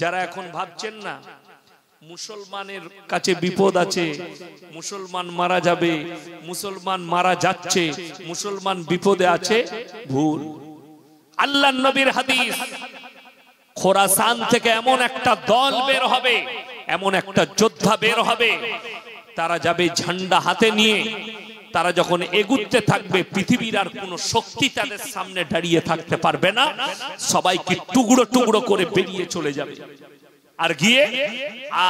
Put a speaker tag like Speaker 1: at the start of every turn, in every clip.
Speaker 1: যারা এখন ভাবছেন না মুসলমানের কাছে বিপদ আছে, মুসলমান মারা যাবে, মুসলমান মারা যাচ্ছে, মুসলমান বিপদে আছে, ভুল। আল্লাহর নবীর হাদিস, খোরাসান থেকে এমন একটা দল বের হবে, এমন একটা যোদ্ধা বের হবে, তারা যাবে ঝান্ডা হাতে নিয়ে। তারা যখন এগুতে থাকবে, পৃথিবীর আর কোন শক্তি তাদের সামনে দাঁড়িয়ে থাকতে পারবে না। সবাইকে টুকরো টুকরো করে বেরিয়ে চলে যাবে, আর গিয়ে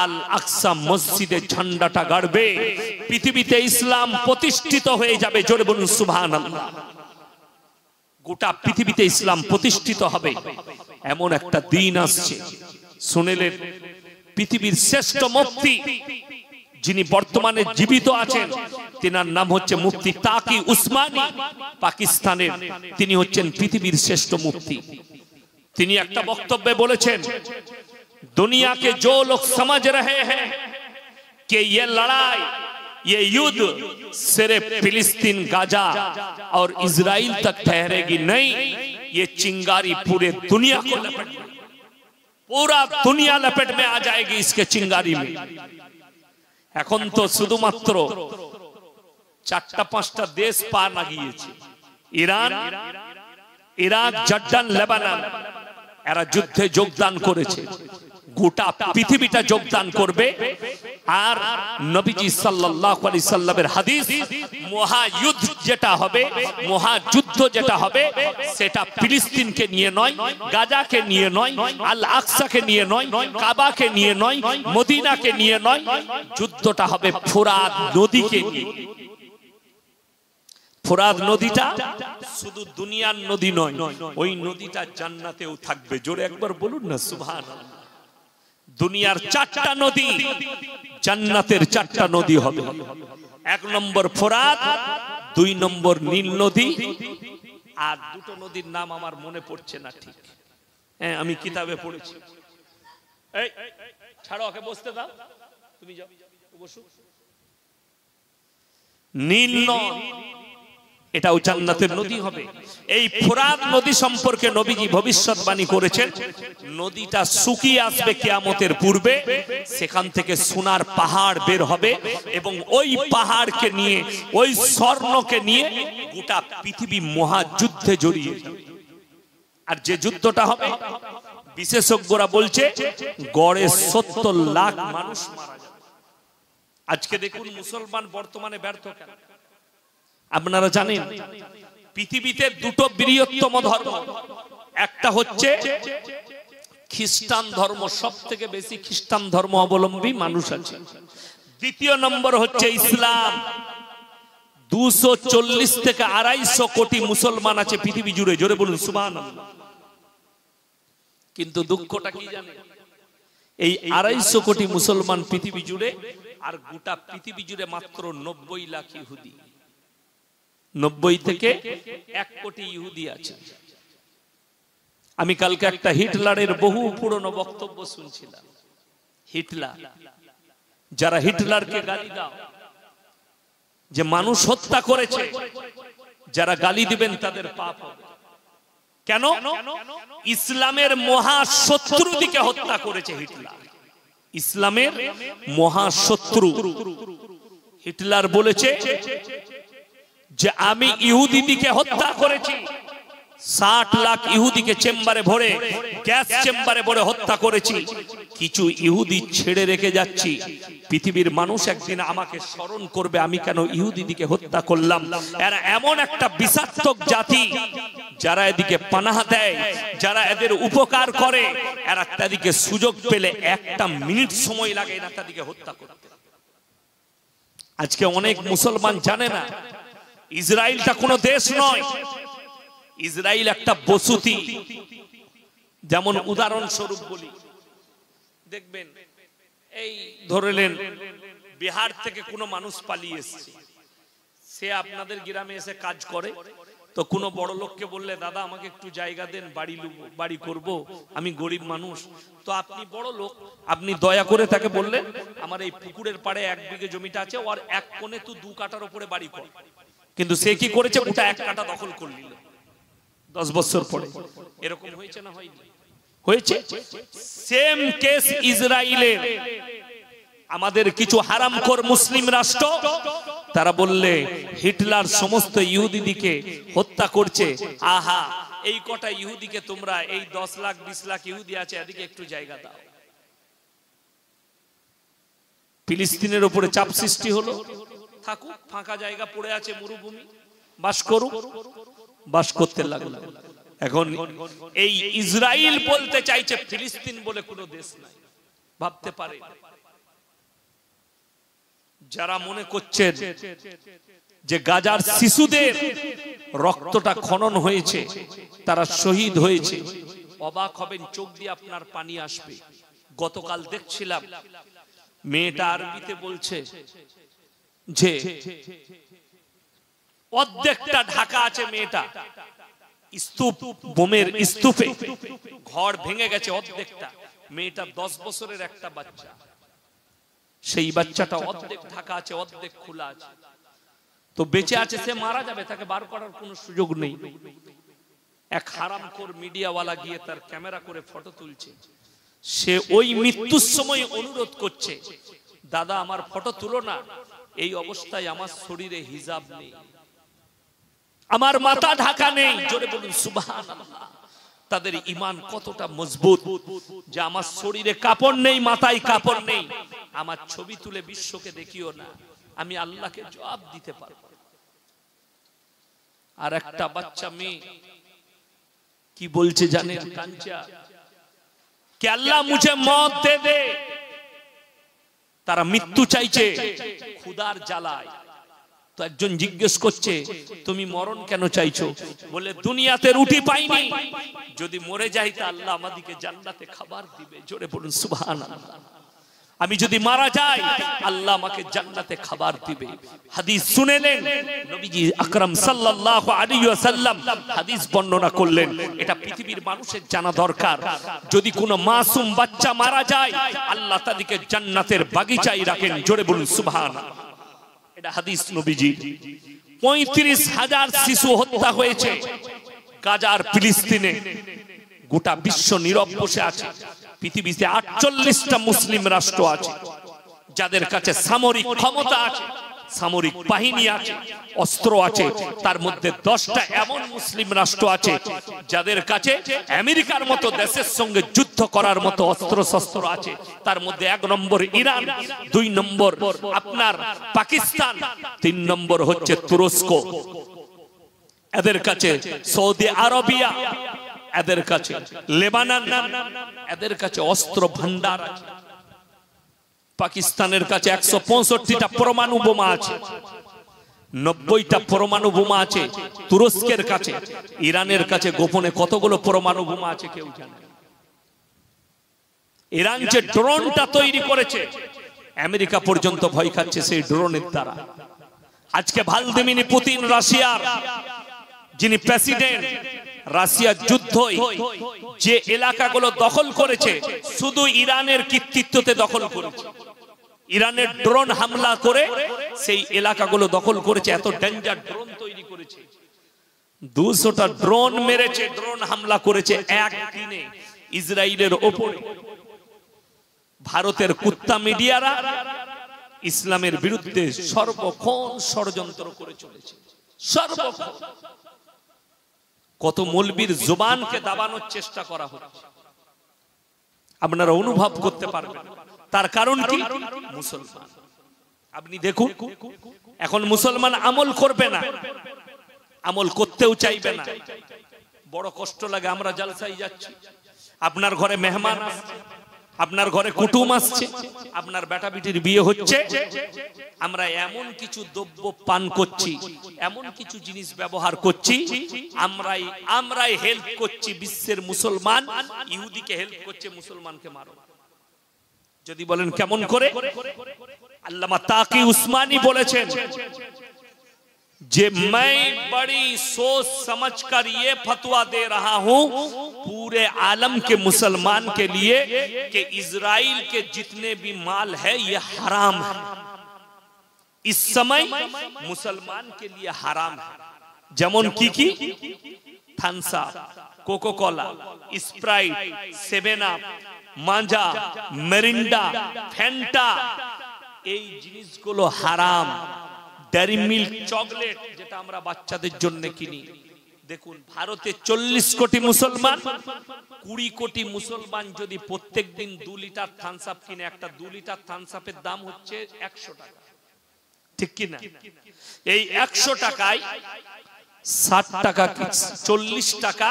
Speaker 1: আল আকসা মসজিদে ঝান্ডাটা গাড়বে। পৃথিবীতে ইসলাম প্রতিষ্ঠিত হয়ে যাবে। জোরে বলুন সুবহানাল্লাহ। গোটা পৃথিবীতে ইসলাম প্রতিষ্ঠিত হবে, এমন একটা দিন আসছে। শুনেলেন, পৃথিবীর শ্রেষ্ঠ মুফতি যিনি বর্তমানে জীবিত আছেন, তিনার নাম হচ্ছে মুফতি তাকি উসমানী, পাকিস্তানের। তিনি হচ্ছেন পৃথিবীর শ্রেষ্ঠ মুফতি। তিনি একটা বক্তব্যে বলেছেন, दुनिया के जो लोग समझ रहे हैं कि ये लड़ाई, ये युद्ध सिर्फ फिलिस्तीन, गाजा और इजराइल तक ठहरेगी, नहीं, ये चिंगारी पूरे दुनिया को लपेट, पूरा दुनिया लपेट में आ जाएगी इसके चिंगारी में। এখন তো শুধুমাত্র 4-5টা দেশ পা না গিয়েছে। ইরান, ইরাক, জর্ডান, লেবানন, এরা যুদ্ধে যোগদান করেছে। গোটা পৃথিবীটা যোগদান করবে। আর নবীজি সাল্লাল্লাহু আলাইহি সাল্লামের হাদিস, মহাযুদ্ধ যেটা হবে, মহাযুদ্ধ যেটা হবে, সেটা ফিলিস্তিনকে নিয়ে নয়, গাজাকে নিয়ে নয়, আল আকসাকে নিয়ে নয়, কাবাকে নিয়ে নয়, মদিনাকে নিয়ে নয়, যুদ্ধটা হবে ফোরাত নদীকে নিয়ে। ফোরাত নদীটা শুধু দুনিয়ার নদী নয়, ওই নদীটা জান্নাতেও থাকবে। জোরে একবার বলুন না সুবহানাল্লাহ। দুনিয়ার 4টা নদী, জান্নাতের 4টা নদী হবে। 1 নম্বর ফোরাত, 2 নম্বর নীল নদী, আর 2টো নদীর নাম আমার মনে পড়ছে না ঠিক। হ্যাঁ, আমি কিতাবে পড়েছি। এই ছাড়ো, ওকে বসতে দাও, তুমি যাও বসো। নীল নদ, এটাও জান্নাতের নদী হবে। এই ফোরাত নদী সম্পর্কে নবীজি ভবিষ্যৎবাণী করেছেন, নদীটা শুকিয়ে আসবে কিয়ামতের পূর্বে, সেখান থেকে সোনার পাহাড় বের হবে, এবং ওই পাহাড়কে নিয়ে, ওই স্বর্ণকে নিয়ে গোটা পৃথিবী মহাযুদ্ধে জড়িয়ে যাবে। আর যে যুদ্ধটা হবে, বিশেষজ্ঞরা বলছে গড়ে 70 লাখ মানুষ মারা যাবে। আজকে দেখুন মুসলমান বর্তমানে ব্যর্থ কেন? আপনারা জানেন পৃথিবীতে 2টো বৃহত্তম ধর্ম, একটা হচ্ছে খ্রিস্টান ধর্ম, সব থেকে বেশি খ্রিস্টান ধর্ম অবলম্বী মানুষ আছে। দ্বিতীয় নম্বর হচ্ছে ইসলাম। 240 থেকে 250 কোটি মুসলমান আছে পৃথিবী জুড়ে। জোরে বলুন সুবহানাল্লাহ। কিন্তু দুঃখটা কি জানেন? এই 250 কোটি মুসলমান পৃথিবী জুড়ে, আর গোটা পৃথিবী জুড়ে মাত্র 90 লাখ ইহুদি। 90 থেকে 1 কোটি ইহুদি আছে। আমি কালকে একটা হিটলারের বহু পুরনো বক্তব্য শুনছিলাম। হিটলার, যারা হিটলারকে গালি দাও, যে মানুষ হত্যা করেছে, যারা গালি দিবেন তাদের পাপ হবে। কেন? ইসলামের মহাশত্রু দিকে হত্যা করেছে হিটলার। ইসলামের মহাশত্রু হিটলার বলেছে যে আমি ইহুদি দিকে হত্যা করেছি। 60 লাখ ইহুদিকে চেম্বারে ভরে, গ্যাস চেম্বারে ভরে হত্যা করেছি। কিছু ইহুদি ছেড়ে রেখে যাচ্ছি। পৃথিবীর মানুষ একদিন আমাকে স্মরণ করবে, আমি কেন ইহুদি দিকে হত্যা করলাম। এরা এমন একটা বিষাক্তক জাতি, যারা এদিকে পানাহ দেয়, যারা এদের উপকার করে, এরা তাদেরকে সুযোগ পেলে 1টা মিনিট সময় লাগে না তাদেরকে হত্যা করতে। আজকে অনেক মুসলমান জানে না ইসরায়েলটা কোনো দেশ নয়, ইসরায়েল একটা বসতি। যেমন উদাহরণস্বরূপ বলি, দেখবেন এই ধরলেন বিহার থেকে কোনো মানুষ পালিয়ে এসেছে, সে আপনাদের গ্রামে এসে কাজ করে, তো কোনো বড় লোককে বললে দাদা আমাকে একটু জায়গা দেন, বাড়ি করব, আমি গরিব মানুষ। তো আপনি বড় লোক, আপনি দয়া করে তাকে বললেন আমার এই পুকুরের পাড়ে 1 বিঘে জমিটা আছে, ওর 1 কোণে তুই 2 কাঠার উপরে বাড়ি কর। কিন্তু সে কি করেছে? গোটা 1 কাঠা দখল করে নিল 10 বছর পরে। এরকম হয়েছে না হয়নি? হয়েছে। সেম কেস ইসরায়েলের। আমাদের কিছু হারামখোর মুসলিম রাষ্ট্র তারা বললে হিটলার সমস্ত ইহুদিদিকে হত্যা করছে, আহা এই কটা ইহুদিকে তোমরা, এই 10 লাখ 20 লাখ ইহুদি আছে এদিকে একটু জায়গা দাও। ফিলিস্তিনের উপরে চাপ সৃষ্টি হলো, থাকুক ফাঁকা জায়গা পড়ে আছে মরুভূমি, বাস করুক, বাস করতে লাগলো। এখন এই ইসরায়েল বলতে চাইছে ফিলিস্তিন বলে কোনো দেশ নাই। ভাবতে পারে যারা মনে করছেন যে গাজার শিশুদের রক্তটা খনন হয়েছে, তারা শহীদ হয়েছে, অবাক হবেন, চোখ দিয়ে আপনার পানি আসবে। গতকাল দেখছিলাম মেয়েটা আরবিতে বলছে যে অর্ধেকটা ঢাকা আছে মেয়েটা, স্তূপ, বোমের স্তূপে ঘর ভেঙে গেছে অর্ধেকটা। মেয়েটা 10 বছরের একটা বাচ্চা, সেই বাচ্চাটা অর্ধেক ঢাকা আছে অর্ধেক খোলা আছে। তো বেঁচে আছে, সে মারা যাবে, তাকে বার করার কোনো সুযোগ নেই। এক হারামখোর মিডিয়াওয়ালা গিয়ে তার ক্যামেরা করে ফটো তুলছে। সে ওই মৃত্যুর সময় অনুরোধ করছে, দাদা আমার ফটো তুলো না, এই অবস্থায় আমার শরীরে হিজাব নেই, আমার মাথা ঢাকা নেই। জোরে বলুন সুবহানাল্লাহ। তাদের ঈমান কতটা মজবুত যে আমার শরীরে কাপড় নেই, মাথায় কাপড় নেই, আমার ছবি তুলে বিশ্বকে দেখিও না, আমি আল্লাহকে জবাব দিতে পারবো। আর একটা বাচ্চা মেয়ে কি বলছে জানেন? কাঞ্চা কে আল্লাহ মুঝে মौत দে দে। তারা মৃত্যু চাইছে ক্ষুধার জ্বালায়। তো একজন জিজ্ঞেস করছে তুমি মরণ কেন চাইছো? বলে দুনিয়াতে রুটি পাইনি, যদি মরে যাই তা আল্লাহ আমাদেরকে জান্নাতে খাবার দিবে। জোরে বলুন সুবহানাল্লাহ। আমি যদি মারা যাই আল্লাহ আমাকে জান্নাতে খাবার দিবে। হাদিস শুনেলেন, নবীজি আকরাম সাল্লাল্লাহু আলাইহি ওয়াসাল্লাম হাদিস বর্ণনা করলেন। এটা পৃথিবীর মানুষের জানা দরকার। যদি কোনো মাসুম বাচ্চা মারা যায় আল্লাহ তাদেরকে জান্নাতের বাগিচায় রাখেন। জোরে বলুন সুবহানাল্লাহ। এটা হাদিস নবীজি। 35,000 শিশু হত্যা হয়েছে গাজার ফিলিস্তিনে। গোটা বিশ্ব নীরব বসে আছে। পৃথিবীতে 48টা মুসলিম রাষ্ট্র আছে যাদের কাছে সামরিক ক্ষমতা আছে, সামরিক বাহিনী আছে, অস্ত্র আছে। তার মধ্যে 10টা এমন মুসলিম রাষ্ট্র আছে যাদের কাছে আমেরিকার মতো দেশের সঙ্গে যুদ্ধ করার মতো অস্ত্র শস্ত্র আছে। তার মধ্যে 1 নম্বর ইরান, 2 নম্বর আপনার পাকিস্তান, 3 নম্বর হচ্ছে তুরস্ক, এদের কাছে সৌদি আরবিয়া, এদের কাছে লেবানন, এদের কাছে অস্ত্র ভান্ডার আছে। পাকিস্তানের কাছে 165টা পরমাণু বোমা আছে, 90টা পরমাণু বোমা আছে তুরস্কের কাছে। ইরানের কাছে গোপনে কতগুলো পরমাণু বোমা আছে কেউ জানে না। ইরান যে ড্রোনটা তৈরি করেছে আমেরিকা পর্যন্ত ভয় খাচ্ছে সেই ড্রোনের দ্বারা। আজকে ভ্লাদিমির পুতিন রাশিয়ার যিনি প্রেসিডেন্ট, রাশিয়া যুদ্ধই যে এলাকাগুলো দখল করেছে শুধু ইরানের কৃতিত্বতে দখল করেছে। ইরানের ড্রোন হামলা করে সেই এলাকাগুলো দখল করেছে। এত ডেঞ্জার ড্রোন তৈরি করেছে, 200টা ড্রোন মেরেছে, ড্রোন হামলা করেছে একদিনে ইসরায়েলের উপরে। ভারতের কুত্তা মিডিয়ারা ইসলামের বিরুদ্ধে সর্বক্ষণ ষড়যন্ত্র করে চলেছে, সর্বক্ষণ। কত মৌলবীর জবানকে দাবানোর চেষ্টা করা হচ্ছে, আপনারা অনুভব করতে পারবেন। তার কারণ কি? মুসলমান। আপনি দেখুন এখন মুসলমান আমল করবে না, আমল করতেও চাইবে না। বড় কষ্ট লাগে। আমরা জালসায় যাচ্ছি, আপনার ঘরে মেহমান আসছে, আপনার ঘরে কুটুম আসছে, আপনার বেটা বিটির বিয়ে হচ্ছে, আমরা এমন কিছু দ্রব্য পান করছি, এমন কিছু জিনিস ব্যবহার করছি, আমরাই হেল্প করছি বিশ্বের মুসলমান ইহুদিকে হেল্প করছে মুসলমানকে মারো। যদি বলেন কেমন করে? আল্লামা তাকি উসমানী বলেছেন যে मैं बड़ी सोच समझकर ये फतवा दे रहा हूं पूरे आलम के मुसलमान के लिए कि इजराइल के जितने भी माल है ये हराम है, इस समय मुसलमान के लिए हराम है। যেমন কি কি? থানসা, কোকোকলা, স্প্রাইট, 7 আপ, মাজা, মেরিন্ডা, ফ্যান্টা, এই জিনিসগুলো হারাম। ডেয়ারি মিল্ক, চকলেট যেটা আমরা বাচ্চাদের জন্য কিনি। দেখুন ভারতে 40 কোটি মুসলমান, 20 কোটি মুসলমান যদি প্রত্যেকদিন 2 লিটার থামস আপ কিনে, একটা 2 লিটার থামস আপের দাম হচ্ছে 100 টাকা, ঠিক কি না? এই 100 টাকায় 60 টাকা, 40 টাকা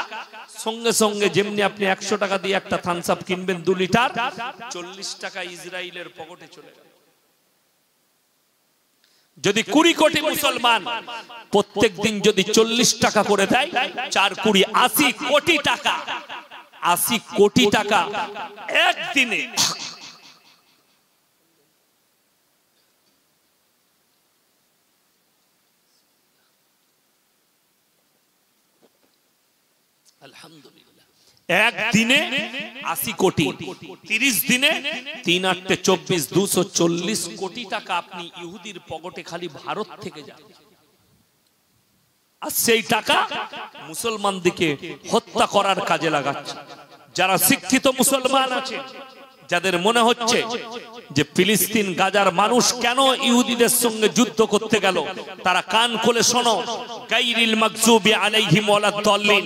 Speaker 1: সঙ্গে সঙ্গে, যেমনি আপনি 100 টাকা দিয়ে একটা থামস আপ কিনবেন 2 লিটার, 40 টাকা ইসরায়েলের পকেটে চলে গেল। যদি 20 কোটি মুসলমান প্রত্যেক দিন যদি 40 টাকা করে দেয়, 4 কোটি 80 কোটি টাকা, 80 কোটি টাকা একদিনে। আলহামদুলিল্লাহ, একদিনে 80 কোটি, 30 দিনে 3 8 24, 240 কোটি টাকা আপনি ইহুদির পকেটে খালি ভারত থেকে যান। আর সেই টাকা মুসলমানদেরকে হত্যা করার কাজে লাগাচ্ছে। যারা শিক্ষিত মুসলমান আছে, যাদের মনে হচ্ছে যে ফিলিস্তিন গাজার মানুষ কেন ইহুদিদের সঙ্গে যুদ্ধ করতে গেল, তারা কান খুলে শোনো। গায়রিল মাগজুবি আলাইহিম ওয়ালাদ-দাল্লিন,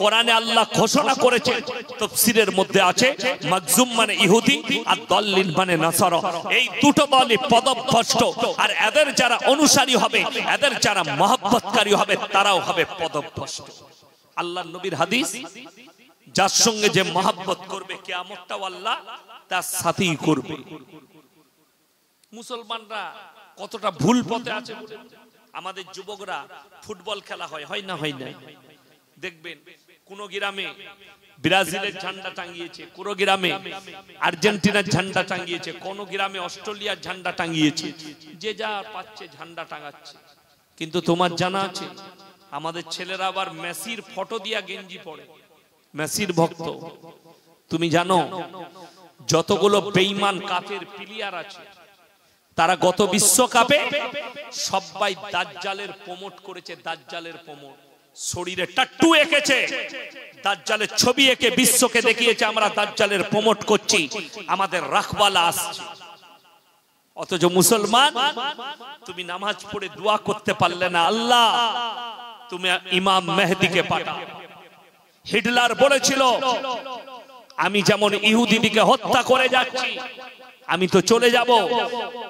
Speaker 1: কোরআনে আল্লাহ ঘোষণা করেছেন, তাফসীরের মধ্যে আছে মাগজুম মানে ইহুদি আর দাল্লিন মানে নাসারা। এই দুটো দলই পদভ্রষ্ট, আর এদের যারা অনুসারী হবে, এদের যারা মহব্বতকারী হবে, তারাও হবে পদভ্রষ্ট। আল্লাহর নবীর হাদিস, যার সঙ্গে যে মহব্বত করবে কিয়ামতটাও আল্লাহ তার সাথেই করবে। মুসলমানরা কতটা ভুল পথে আছে। আমাদের যুবকরা ফুটবল খেলা হয় না, হয় না, দেখবেন কোন গ্রামে ব্রাজিলের ঝান্ডা টাঙ্গিয়েছে, কোন গ্রামে আর্জেন্টিনার ঝান্ডা টাঙ্গিয়েছে, কোন গ্রামে অস্ট্রেলিয়ার ঝান্ডা টাঙ্গিয়েছে, যে যা পাচ্ছে ঝান্ডা টাঙাচ্ছে। কিন্তু তোমার জানা আছে আমাদের ছেলেরা আবার মেসির ফটো দিয়া গেঞ্জি পরে, মেসির ভক্ত। তুমি জানো যতগুলো বেঈমান কাফের প্লেয়ার আছে, তারা গত বিশ্বকাপে সবাই দাজ্জালের প্রমোট করেছে। দাজ্জালের প্রমোট, শরীরে টাট্টু এঁকেছে, দাজ্জালের ছবি এঁকে বিশ্বকে দেখিয়েছে আমরা দাজ্জালের প্রমোট করছি, আমাদের রাখওয়ালা আসছে। অথচ মুসলমান তুমি নামাজ পড়ে দোয়া করতে পারলে না, আল্লাহ তুমি ইমাম মেহেদীকে পাঠাও। হিটলার বলেছিল আমি যেমন ইহুদিদিকে হত্যা করে যাচ্ছি, আমি তো চলে যাব,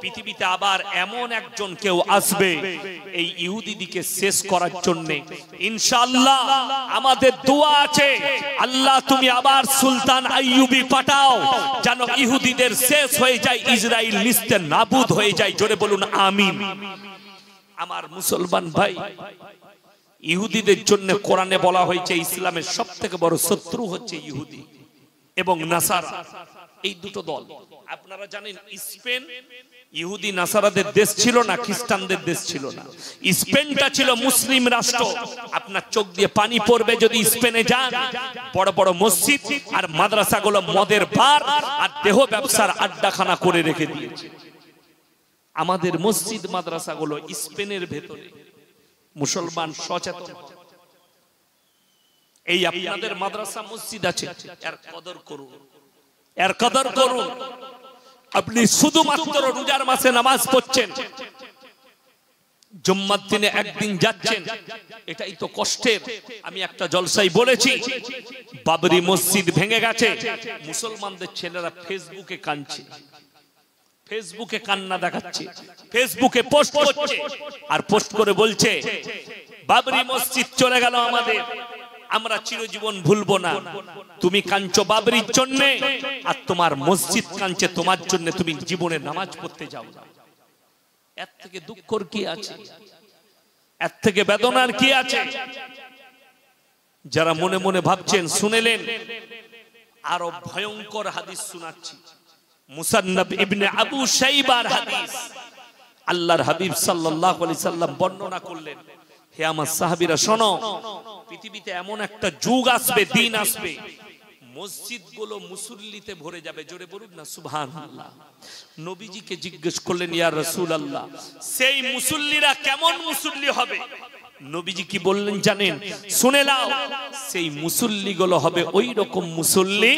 Speaker 1: পৃথিবীতে আবার এমন একজন কেউ আসবে এই ইহুদিদিকে শেষ করার জন্য। ইনশাআল্লাহ আমাদের দোয়া আছে, আল্লাহ তুমি আবার সুলতান আইয়ুবী পাঠাও, যেন ইহুদিদের শেষ হয়ে যায়, ইসরাইল নিস্তে নাবুদ হয়ে যায়। জোরে বলুন আমিন। আমার মুসলমান ভাই, ইহুদিদের জন্য কোরআনে বলা হয়েছে ইসলামের সবথেকে বড় শত্রু হচ্ছে ইহুদি এবং নাসারা, এই দুটো দল। আপনারা জানেন স্পেন ইহুদি নাসারাদের দেশ ছিল না, খ্রিস্টানদের দেশ ছিল না। স্পেনটা ছিল মুসলিম রাষ্ট্র। আপনার চোখ দিয়ে পানি পড়বে যদি স্পেনে যান। বড় বড় মসজিদ আর মাদ্রাসাগুলো মদের বার আর দেহ ব্যবসার আড্ডাখানা করে রেখে দিয়েছে। আমাদের মসজিদ মাদ্রাসাগুলো স্পেনের ভেতরে। মুসলমান সচেতন, এই আপনাদের মাদ্রাসা মসজিদ আছে, এর কদর করুন, এর কদর করুন। আপনি শুধুমাত্র রোজার মাসে নামাজ পড়ছেন, জুম্মার দিনে একদিন যাচ্ছেন, এটাই তো কষ্টের। আমি একটা জলসায় বলেছি, বাবরি মসজিদ ভেঙে গেছে, মুসলমানদের ছেলেরা ফেসবুকে কাঁদছে, ফেসবুকে কান্না দেখাচ্ছে, ফেসবুকে পোস্ট করছে, আর পোস্ট করে বলছে বাবরি মসজিদ চলে গেল আমাদের, আমরা চিরজীবন ভুলবো না। তুমি কাঁদছো বাবরির জন্য, আর তোমার মসজিদ কাঁদছে তোমার জন্য, তুমি জীবনে নামাজ পড়তে যাও না। এর থেকে দুঃখর কি আছে? এর থেকে বেদনার কি আছে? যারা মনে মনে ভাবছেন শুনেলেন, আরো ভয়ঙ্কর হাদিস শোনাচ্ছি। মুসান্নাফ ইবনে আবু শাইবার হাদিস, আল্লাহর হাবিব সাল্লাল্লাহু আলাইহি সাল্লাম বর্ণনা করলেন, হে আমার সাহাবীরা শোনো, পৃথিবীতে এমন একটা যুগ আসবে, দিন আসবে, মসজিদগুলো মুসল্লিতে ভরে যাবে। জোরে বলুন না সুবহানাল্লাহ। নবীজিকে জিজ্ঞেস করলেন, ইয়া রাসূলুল্লাহ, সেই মুসল্লিরা কেমন মুসল্লি হবে? নবীজি কি বললেন জানেন? শুনে নাও, সেই মুসল্লিগুলো হবে ওই রকম মুসল্লি,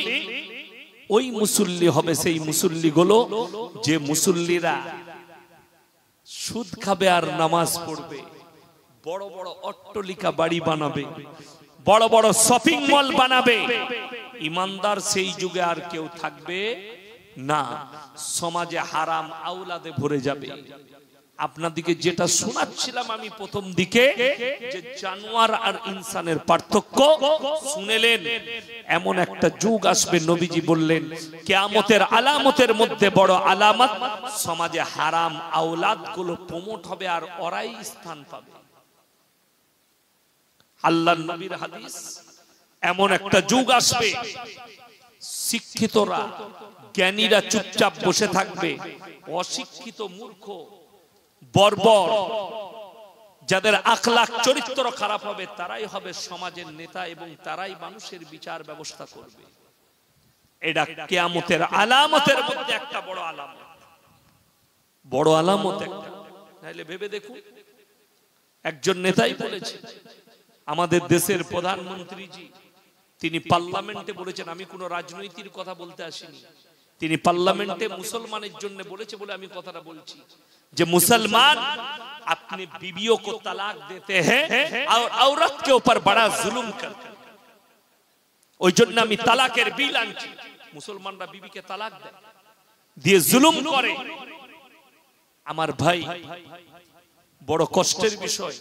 Speaker 1: ওই মুসল্লি হবে সেই মুসল্লিগুলো যে মুসল্লিরা সুদ খাবে আর নামাজ পড়বে, বড় বড় অট্টালিকা বাড়ি বানাবে, বড় বড় শপিং মল বানাবে। ইমানদার সেই যুগে আর কেউ থাকবে না, সমাজে হারাম আওলাদে ভরে যাবে। আপনাদেরকে যেটা শোনাচ্ছিলাম আমি প্রথম দিকে, যে জানোয়ার আর ইনসানের পার্থক্য শুনেলেন। এমন একটা যুগ আসবে, নবীজি বললেন কিয়ামতের আলামতের মধ্যে বড় আলামত, সমাজে হারাম আওলাদ গুলো প্রমোট হবে আর ওরাই স্থান পাবে। আল্লাহর নবীর হাদিস, এমন একটা যুগ আসবে শিক্ষিতরা জ্ঞানীরা চুপচাপ বসে থাকবে, অশিক্ষিত মূর্খ বর্বর যাদের আখলাক চরিত্র খারাপ হবে তারাই হবে সমাজের নেতা এবং তারাই মানুষের বিচার ব্যবস্থা করবে। এটা কিয়ামতের আলামতের মধ্যে একটা বড় আলামত, বড় আলামত একটা। তাহলে ভেবে দেখুন, একজন নেতাই বলেছে, আমাদের দেশের প্রধানমন্ত্রীজি, তিনি পার্লামেন্টে বলেছেন, আমি কোনো রাজনৈতিক কথা বলতে আসিনি, তিনি পার্লামেন্টে মুসলমানের জন্য বলেছে বলে আমি কথাটা বলছি, যে মুসলমান अपने बीवियों को तलाक देते हैं और औरत के ऊपर बड़ा जुल्म करते हैं, ওই জন্য আমি তালাকের বিল আনছি। মুসলমানরা বিবিকে তালাক দেয়, দিয়ে জুলুম করে। আমার ভাই, বড় কষ্টের বিষয়,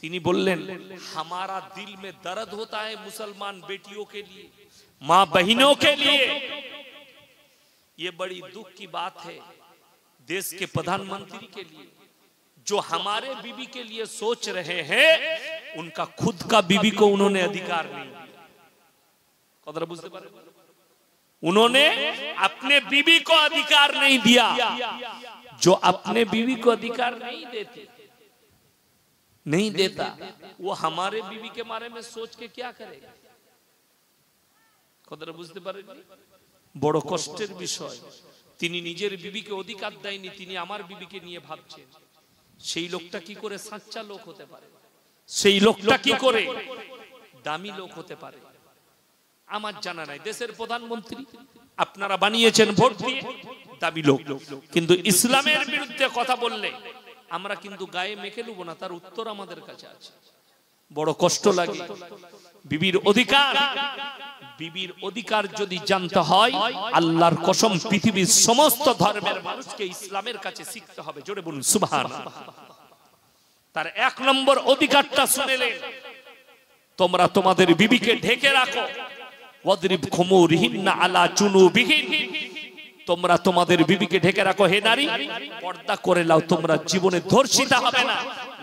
Speaker 1: তিনি বললেন हमारा दिल में दर्द होता है मुसलमान बेटियों के लिए, माँ बहनों के लिए। ये बड़ी दुख की बात है देश के प्रधानमंत्री के लिए, जो हमारे बीवी के लिए सोच रहे हैं, उनका खुद का बीवी को उन्होंने अधिकार नहीं दिया। कदर बुझते पारे, उन्होंने अपने बीवी को अधिकार नहीं दिया। जो अपने बीवी को अधिकार नहीं देता, वो हमारे बीवी के बारे में सोच के क्या करेगा? कदर बुझते पारे, বড় কষ্টের বিষয়। তিনি নিজের বিবিকে অধিকার দেয়নি, তিনি আমার বিবিকে নিয়ে ভাবছেন। সেই লোকটা কি করে সাচ্চা লোক হতে পারে? সেই লোকটা কি করে দামি লোক হতে পারে? আমার জানা নাই। দেশের প্রধানমন্ত্রী আপনারা বানিয়েছেন ভোট দিয়ে, দামি লোক। কিন্তু ইসলামের বিরুদ্ধে কথা বললে আমরা কিন্তু গায়ে মেখে নেব না, তার উত্তর আমাদের কাছে আছে। বড় কষ্ট লাগে। বিবির অধিকার, বিবির অধিকার যদি জানতে হয়, আল্লাহর কসম পৃথিবীর সমস্ত ধর্মের মানুষকে ইসলামের কাছে শিখতে হবে। জোরে বলুন সুবহানাল্লাহ। তার এক নম্বর অধিকারটা শুনেলেন, তোমরা তোমাদের বিবিকে ঢেকে রাখো। ওয়াদরিব খুমুরিহিন্না আলা জুনুবিহিন, তোমরা তোমাদের বিবিকে ঢেকে রাখো। হে নারী, পর্দা করে নাও, তোমরা জীবনে ধর্ষিতা হবে না,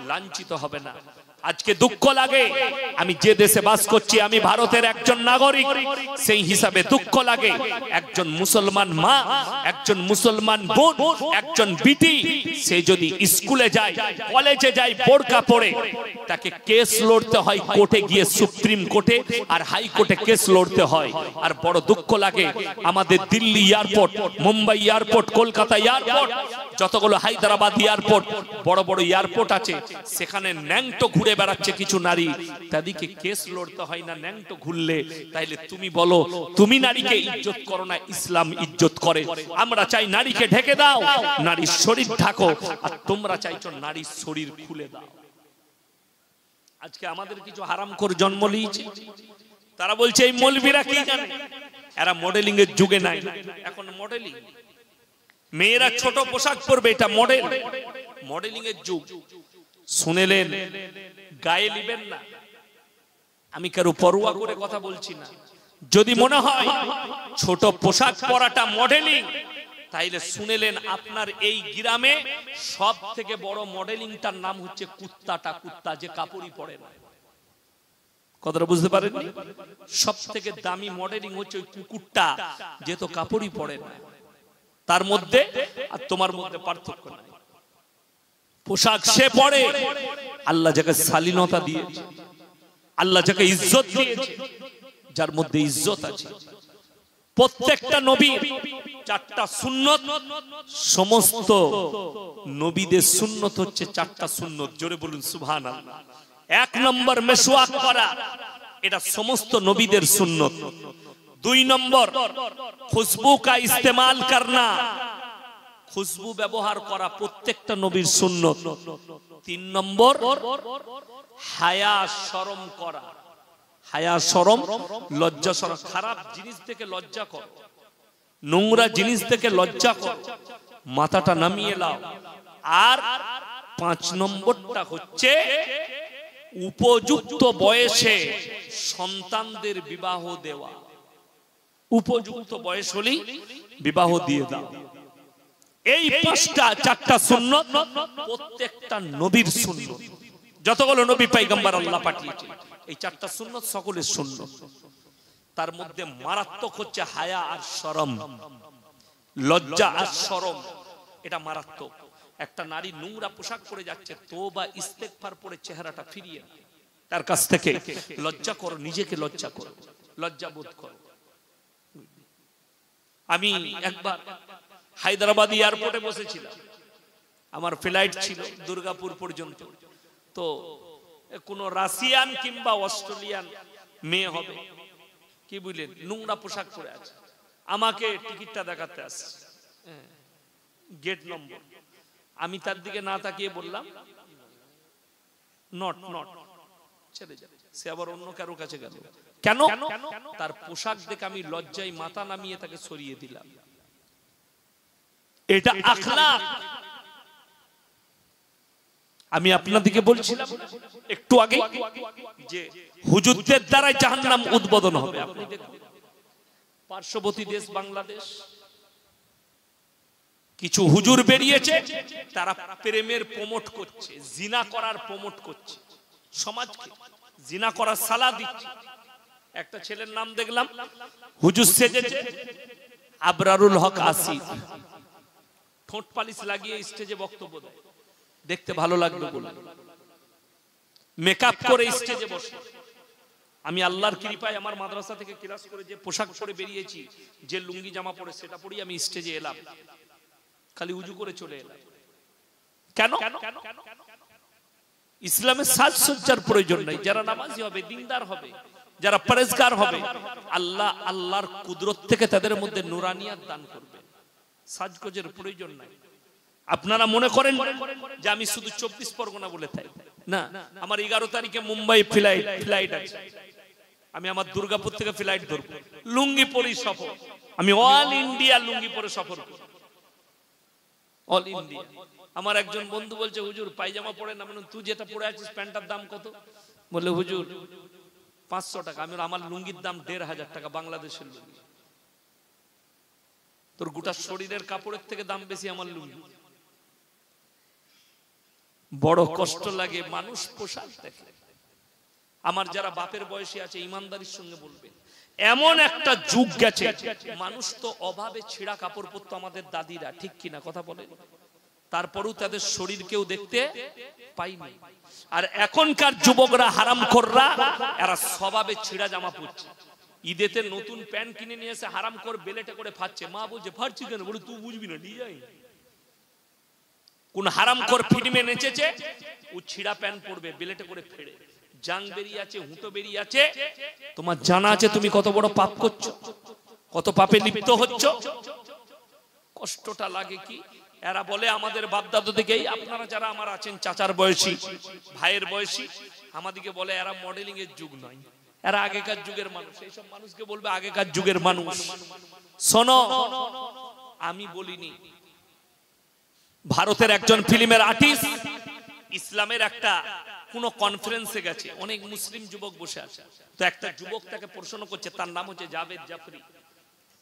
Speaker 1: লাঞ্ছিত হবে না। আজকে দুঃখ লাগে, আমি যে দেশে বাস করছি, আমি ভারতের একজন নাগরিক, সেই হিসাবে দুঃখ লাগে। একজন মুসলমান মা, একজন মুসলমান বোন, একজন বিটি, সে যদি স্কুলে যায়, কলেজে যায় বোরকা পরে, তাকে কেস লড়তে হয় কোর্টে গিয়ে, সুপ্রিম কোর্টে আর হাই কোর্টে কেস লড়তে হয়। আর বড় দুঃখ লাগে, আমাদের Delhi airport, Mumbai airport, Kolkata airport, যতগুলো হায়দ্রাবাদ এয়ারপোর্ট, বড় বড় এয়ারপোর্ট আছে, সেখানে ন্যাংটো ঘুরে বেড়াচ্ছে কিছু নারী, তাদেরকে কেস লড়তে হয় না ন্যাংটো ঘুরলে। তাইলে তুমি বলো, তুমি নারীকে ইজ্জত করো না, ইসলাম ইজ্জত করে। আমরা চাই নারীকে ঢেকে দাও, নারীর শরীর ঢাকো, আর তোমরা চাইছো নারীর শরীর খুলে দাও। আজকে আমাদের কিছু হারামখোর জন্ম নিয়েছে, তারা বলছে এই মৌলবীরা কি জানে, এরা মডেলিং এর যুগে নাই। এখন মডেলিং, মেয়েরা ছোট পোশাক পরবে, এটা মডেল, মডেলিং এর যুগ। শুনেলেন, গায়ে নিবেন না, আমি কারো পরোয়া করে কথা বলছি না। যদি মনে হয় ছোট পোশাক পরাটা মডেলিং, তাইলে শুনেলেন আপনার এই গ্রামে সব থেকে বড় মডেলিংটার নাম হচ্ছে কুত্তাটা, কুত্তা যে কাপড়ই পরে না। কথাটা বুঝতে পারেন? সব থেকে দামি মডেলিং হচ্ছে ওই কুকুরটা, যে তো কাপড়ই পরে না। তার মধ্যে আর তোমার মধ্যে পার্থক্য নাই। পোশাক সে পরে, আল্লাহ যাকে শালীনতা দিয়েছে, আল্লাহ যাকে ইজ্জত দিয়েছে, যার মধ্যে ইজ্জত আছে। প্রত্যেকটা নবীর চারটা সুন্নত, সমস্ত নবীদের সুন্নত হচ্ছে চারটা সুন্নত। জোরে বলুন সুবহানাল্লাহ। এক নম্বর মেশওয়াক করা, এটা সমস্ত নবীদের সুন্নত। 2 নম্বর খুশবু কা ইস্তেমাল করনা, খুশবু ব্যবহার করা প্রত্যেকটা নবীর সুন্নত। 3 নম্বর হায়া শরম করা, হায়া শরম লজ্জা শরম, খারাপ জিনিস থেকে লজ্জা করো, নোংরা জিনিস থেকে লজ্জা করো, মাথাটা নামিয়ে নাও। আর 5 নম্বরটা হচ্ছে উপযুক্ত বয়সে সন্তানদের বিবাহ দেওয়া, উপযুক্ত বয়স হলেই বিবাহ দিয়ে দাও। এই 4টা সুন্নত প্রত্যেকটা নবীর সুন্নত, যতগুলো নবী পয়গম্বর আল্লাহ পাঠিয়েছেন এই 4টা সুন্নত সকলের সুন্নত। তার মধ্যে মারাত্মক হচ্ছে হায়া আর শরম, লজ্জা আর শরম, এটা মারাত্মক। একটা নারী নোংরা পোশাক পরে যাচ্ছে, তওবা ইস্তেগফার পরে চেহারাটা ফিরিয়ে তার কাছ থেকে লজ্জা করো, নিজেকে লজ্জা করো, লজ্জা বোধ করো। আমি একবার হায়দ্রাবাদ এয়ারপোর্টে বসেছিলাম, আমার ফ্লাইট ছিল দুর্গাপুর পর্যন্ত। তো কোন রাশিয়ান কিংবা অস্ট্রেলিয়ান মেয়ে হবে, কি বুঝলেন, নোংরা পোশাক পরে আছে, আমাকে টিকিটটা দেখাতে আসছে, গেট নম্বর। আমি তার দিকে না তাকিয়ে বললাম নট নট, ছেড়ে যাবে। সে আবার অন্য কারো কাছে গেল। কেন? তার পোশাক দেখে আমি লজ্জায় মাথা নামিয়ে তাকে সরিয়ে দিলাম। এটা আখলাক। আমি আপনাদেরকে বলছিলাম একটু আগে যে হুজুরদের দ্বারাই জাহান্নাম উদ্বোধন হবে। আপনি দেখুন পার্শ্ববর্তী দেশ বাংলাদেশ, কিছু হুজুর বেরিয়েছে, তারা প্রেমের প্রমোট করছে, জিনা করার প্রমোট করছে, সমাজকে জিনা করার সালা দিচ্ছে। একটা ছেলের নাম দেখলাম, হুজুর সেজেছে, আবরারুল হক আসিফ, ঠোঁট পালিশ লাগিয়ে স্টেজে বক্তব্য দেয়, দেখতে ভালো লাগলো বলে মেকআপ করে স্টেজে বসে। আমি আল্লাহর কৃপায় আমার মাদ্রাসা থেকে ক্লাস করে যে পোশাক পরে বেরিয়েছি, যে লুঙ্গি জামা পরে, সেটা পরেই আমি স্টেজে এলাম, খালি উজু করে চলে এলাম। কেন? ইসলামের সাজসজ্জার প্রয়োজন নাই। যারা নামাজি হবে, দিনদার হবে, যারা পরেজগার হবে, আল্লাহ আল্লাহর কুদরত থেকে তাদের মধ্যে নুরানিয়াত দান করবে। সাজগোজের প্রয়োজন নাই। আপনারা মনে করেন যে আমি শুধু 24 পরগনা বলে থাকি না, আমার 11 তারিখে মুম্বাই ফ্লাইট আছে, আমি আমার দুর্গাপুর থেকে ফ্লাইট ধরবো, লুঙ্গি পরে সফর, আমি অল ইন্ডিয়া লুঙ্গি পরে সফর করি, অল ইন্ডিয়া। আমার একজন বন্ধু বলছে, হুজুর পায়জামা পরে না, মানে তুই যেটা পরে আছিস প্যান্টার দাম কত? বলে হুজুর 500 টাকা। আমি আমার লুঙ্গির দাম 1500 টাকা, বাংলাদেশের লুঙ্গি। তোর গোটা শরীরের কাপড়ের থেকে দাম বেশি আমার লুঙ্গি। বড় কষ্ট লাগে মানুষ পোশাক দেখে। আমার যারা বাপের বয়সে আছে, ইমানদারির সঙ্গে বলবে, এমন একটা যুগ গেছে, মানুষ তো অভাবে ছেঁড়া কাপড় পরতো আমাদের দাদিরা, ঠিক কিনা কথা বলেন? তারপরেও তাদের শরীর কেউ দেখতে পাইনি। আর এখনকার যুবকরা হারামখোররা, এরা স্বভাবে ছেঁড়া জামা পরছে। ঈদেতে নতুন প্যান্ট কিনে নিয়ে এসে হারামখোর বেলেটে করে ফাচ্ছে। মা বলছে ফাটছি কেন? বলে তুই বুঝবি না, নিয়ে যাই। কোন হারামখোর ফিল্মে নেচেছে, ও ছিঁড়া প্যান্ট পরবে, বেলেটে করে ফেড়ে, জাং বেরিয়ে আছে, হুঁটো বেরিয়ে আছে। তোমার জানা আছে তুমি কত বড় পাপ করছো, কত পাপে লিপ্ত হচ্ছ? কষ্টটা লাগে কি? এরা বলে আমাদের বাপদাদা থেকেই, আপনারা যারা আমার আছেন চাচার বয়সী, ভাইয়ের বয়সী, আমাদেরকে বলে এরা মডেলিং এর যুগ নয়, এরা আগেকার যুগের মানুষ। এইসব মানুষকে বলবে আগেকার যুগের মানুষ। শোনো, আমি বলিনি। ভারতের একজন ফিল্মের আর্টিস্ট ইসলামের একটা কোন কনফারেন্সে গেছে, অনেক মুসলিম যুবক বসে আছে, তো একটা যুবক তাকে প্রশ্ন করছে, তার নাম হচ্ছে জাভেদ জাফরি,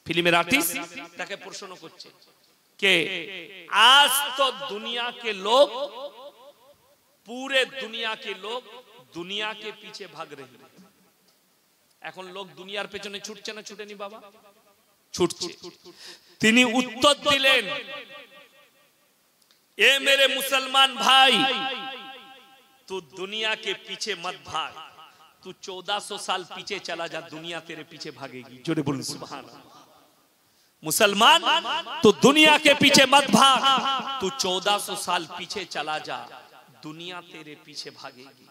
Speaker 1: ফিল্মের আর্টিস্ট, তাকে প্রশ্ন করছে कि आज तो दुनिया के लोग, पूरे दुनिया के लोग दुनिया के पीछे भाग रहे हैं। এখন লোক দুনিয়ার পেছনে ছুটছে না ছুটেনি বাবা? ছুটছে। তিনি উত্তর দিলেন, ए मेरे मुसलमान भाई, तू दुनिया के पीछे मत भाग, तू 1400 साल पीछे चला जा, दुनिया तेरे पीछे भागेगी। जोरे बोलो सुभान अल्लाह। मुसलमान, तू दुनिया के पीछे मत भाग, तू 1400 साल पीछे चला जा, दुनिया तेरे पीछे भागेगी।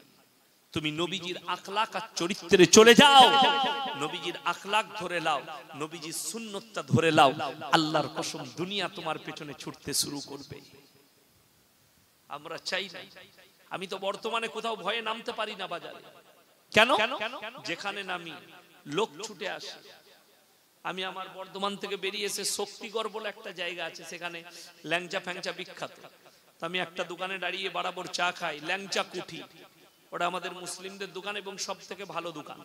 Speaker 1: তুমি নবীজির আখলাক আর চরিত্রে চলে যাও, নবীজির আখলাক ধরে নাও, নবীজির সুন্নতটা ধরে নাও, আল্লাহর কসম দুনিয়া তোমার পেছনে ছুটতে শুরু করবে। আমরা চাই না। আমি তো বর্তমানে কোথাও ভয়ে নামতে পারি না বাজারে। কেন? যেখানে নামি লোক ছুটে আসে। আমি আমার বর্ধমান থেকে বেরিয়ে এসে শক্তিগড় বলে একটা জায়গা আছে, সেখানে ল্যাংচা ফ্যাংচা বিখ্যাত। আমি একটা দোকানে দাঁড়িয়ে বরাবর চা খাই, ল্যাংচা কুঠি। ওটা আমাদের মুসলিমদের দোকান এবং সব থেকে ভালো দোকান।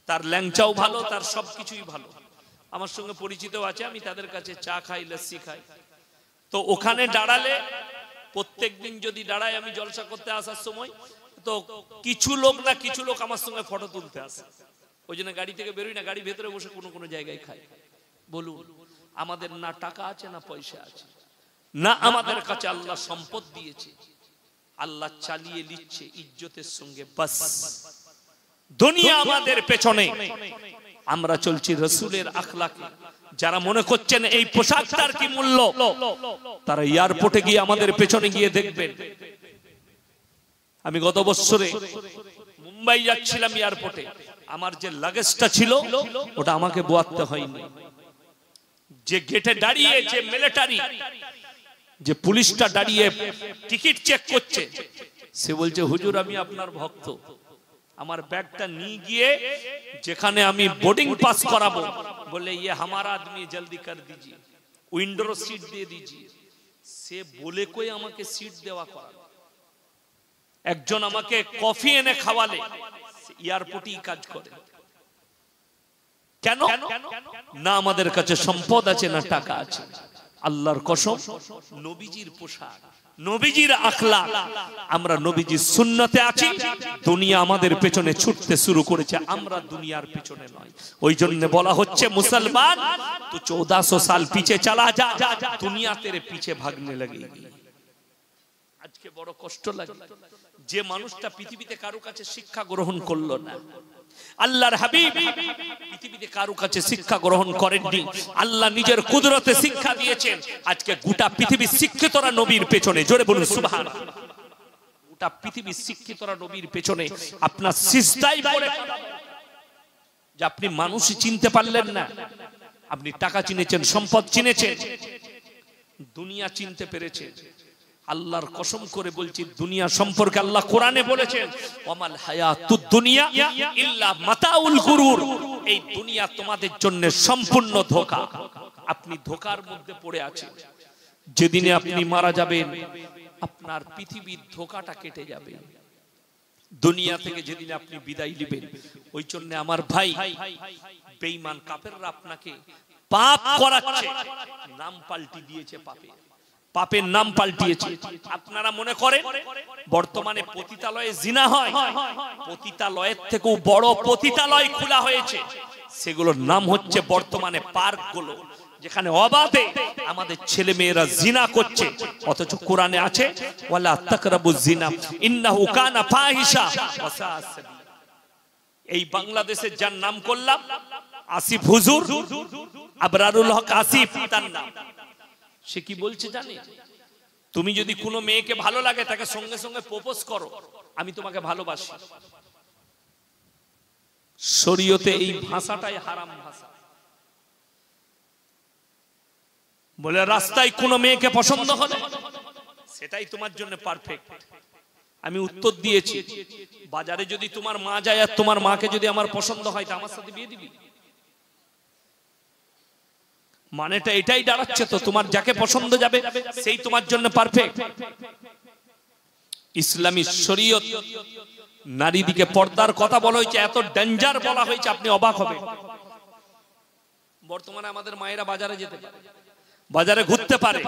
Speaker 1: তার ল্যাংচাও ভালো, তার সবকিছুই ভালো। আমার সঙ্গে পরিচিত আছে, আমি তাদের কাছে চা খাই, লস্যি খাই। তো ওখানে দাঁড়ালে প্রত্যেকদিন যদি দাঁড়াই আমি জলসা করতে আসার সময়, তো কিছু লোক আমার সঙ্গে ফটো তুলতে আসে। ওই জন্য গাড়ি থেকে বেরোই না, গাড়ি ভেতরে বসে কোনো কোনো জায়গায় খাই। বলুন, আমাদের না টাকা আছে না পয়সা আছে, না আমাদের কাছে আল্লাহ সম্পদ দিয়েছে, আল্লাহ চালিয়ে নিচ্ছে ইজ্জতের সঙ্গে। বাস দুনিয়া আমাদের পেছনে, আমরা চলছি রসুলের আখলাকে। যারা মনে করছেন এই পোশাকটার কি মূল্য, তারা এয়ারপোর্টে গিয়ে আমাদের পেছনে গিয়ে দেখবেন। আমি গত বছরে মুম্বাই যাচ্ছিলাম, এয়ারপোর্টে আমার যে লাগেজটা ছিল ওটা আমাকে বোয়াতে হয়নি। যে গেটে দাঁড়িয়ে, যে মিলিটারি, যে পুলিশটা দাঁড়িয়ে টিকিট চেক করছে, সে বলছে হুজুর আমি আপনার ভক্ত। আমার ব্যাগটা নিয়ে গিয়ে যেখানে আমি বোর্ডিং পাস করাবো, বলে ইয়ে হামারা আদমি জলদি কর দিজিয়ে, উইন্ডোর সিট দিয়ে দিজিয়ে। সে বলে কই আমাকে সিট দেওয়া করালো। একজন আমাকে কফি এনে খাওয়ালে, এয়ারপোর্টেই কাজ করে। কেন? না আমাদের কাছে সম্পদ আছে, না টাকা আছে। আল্লাহর কসম, নবীজির পোশাক, নবীজির আখলাক, আমরা নবীজির সুন্নতে আছি। দুনিয়া আমাদের পেছনে ছুটতে শুরু করেছে, আমরা দুনিয়ার পেছনে নয়। ওই জন্য বলা হচ্ছে মুসলমান তো 1400 সাল পিছে চলা যা, দুনিয়া তেরে পিছে ভাগনে लगेगी। আজকে বড় কষ্ট লাগে যে মানুষটা পৃথিবীতে কারো কাছে শিক্ষা গ্রহণ করলো না। আল্লাহর হাবিব পৃথিবীতে কারো কাছে শিক্ষা গ্রহণ করেননি, আল্লাহ নিজের কুদরতে শিক্ষা দিয়েছেন। আজকে গোটা পৃথিবী শিক্ষিতরা নবীর পেছনে, জোরে বলুন সুবহানাল্লাহ। গোটা পৃথিবী শিক্ষিতরা নবীর পেছনে আপনার সিজদায় পড়ে, যে আপনি মানুষই চিনতে পারলেন না। আপনি টাকা চিনেছেন, সম্পদ চিনেছেন, দুনিয়া চিনতে পেরেছেন। আল্লাহর কসম করে বলছি, দুনিয়া সম্পর্কে আল্লাহ কোরআনে বলেছেন ওয়ামাল হায়াতুদ দুনিয়া ইল্লা মাতাউল গুরুর। এই দুনিয়া তোমাদের জন্য সম্পূর্ণ ধোঁকা। আপনি ধোঁকার মধ্যে পড়ে আছেন। যেদিনে আপনি মারা যাবেন, আপনার পৃথিবীর ধোঁকাটা কেটে যাবে। দুনিয়া থেকে যেদিন আপনি বিদায় নেবেন, ওই জন্য আমার ভাই, বেঈমান কাফেররা আপনাকে পাপ করাচ্ছে, নাম পাল্টি দিয়েছে পাপের, পাপের নাম পাল্টিয়েছে। আপনারা মনে করেন বর্তমানে পতিতালয়ে জিনা হয়, পতিতালয়ের থেকেও বড় পতিতালয় খোলা হয়েছে। সেগুলোর নাম হচ্ছে বর্তমানে পার্কগুলো, যেখানে অবাধে আমাদের ছেলে মেয়েরা জিনা করছে। অথচ কোরআনে আছে ওয়ালা তাকরাবুজ জিনা ইন্নাহু কানা ফাহিশা ওয়া সাআ সাবিলা। এই বাংলাদেশের যার নাম করলাম আসিফ হুজুর, আবরারুল হক আসিফ তার নাম। সে কি বলছে জানে? তুমি যদি কোনো মেয়েকে ভালো লাগে, তাকে সঙ্গে সঙ্গে প্রপোজ করো, আমি তোমাকে ভালোবাসি। শরীয়তে এই ভাষাটাই হারাম ভাষা। বলে রাস্তায় কোনো মেয়েকে পছন্দ হলে সেটাই তোমার জন্য পারফেক্ট। আমি উত্তর দিয়েছি, বাজারে যদি তোমার মা যায় আর তোমার মাকে যদি আমার পছন্দ হয়, তা আমার সাথে বিয়ে দিবি? মানেটা এটাই দাঁড়াচ্ছে তো, তোমার যাকে পছন্দ যাবে সেই তোমার জন্য পারফেক্ট। ইসলামী শরীয়ত নারীদিকে পর্দার কথা বলা হয়েছে, এত ডেঞ্জার বলা হয়েছে, আপনি অবাক হবেন। বর্তমানে আমাদের মায়েরা বাজারে যেতে পারে, বাজারে ঘুরতে পারে।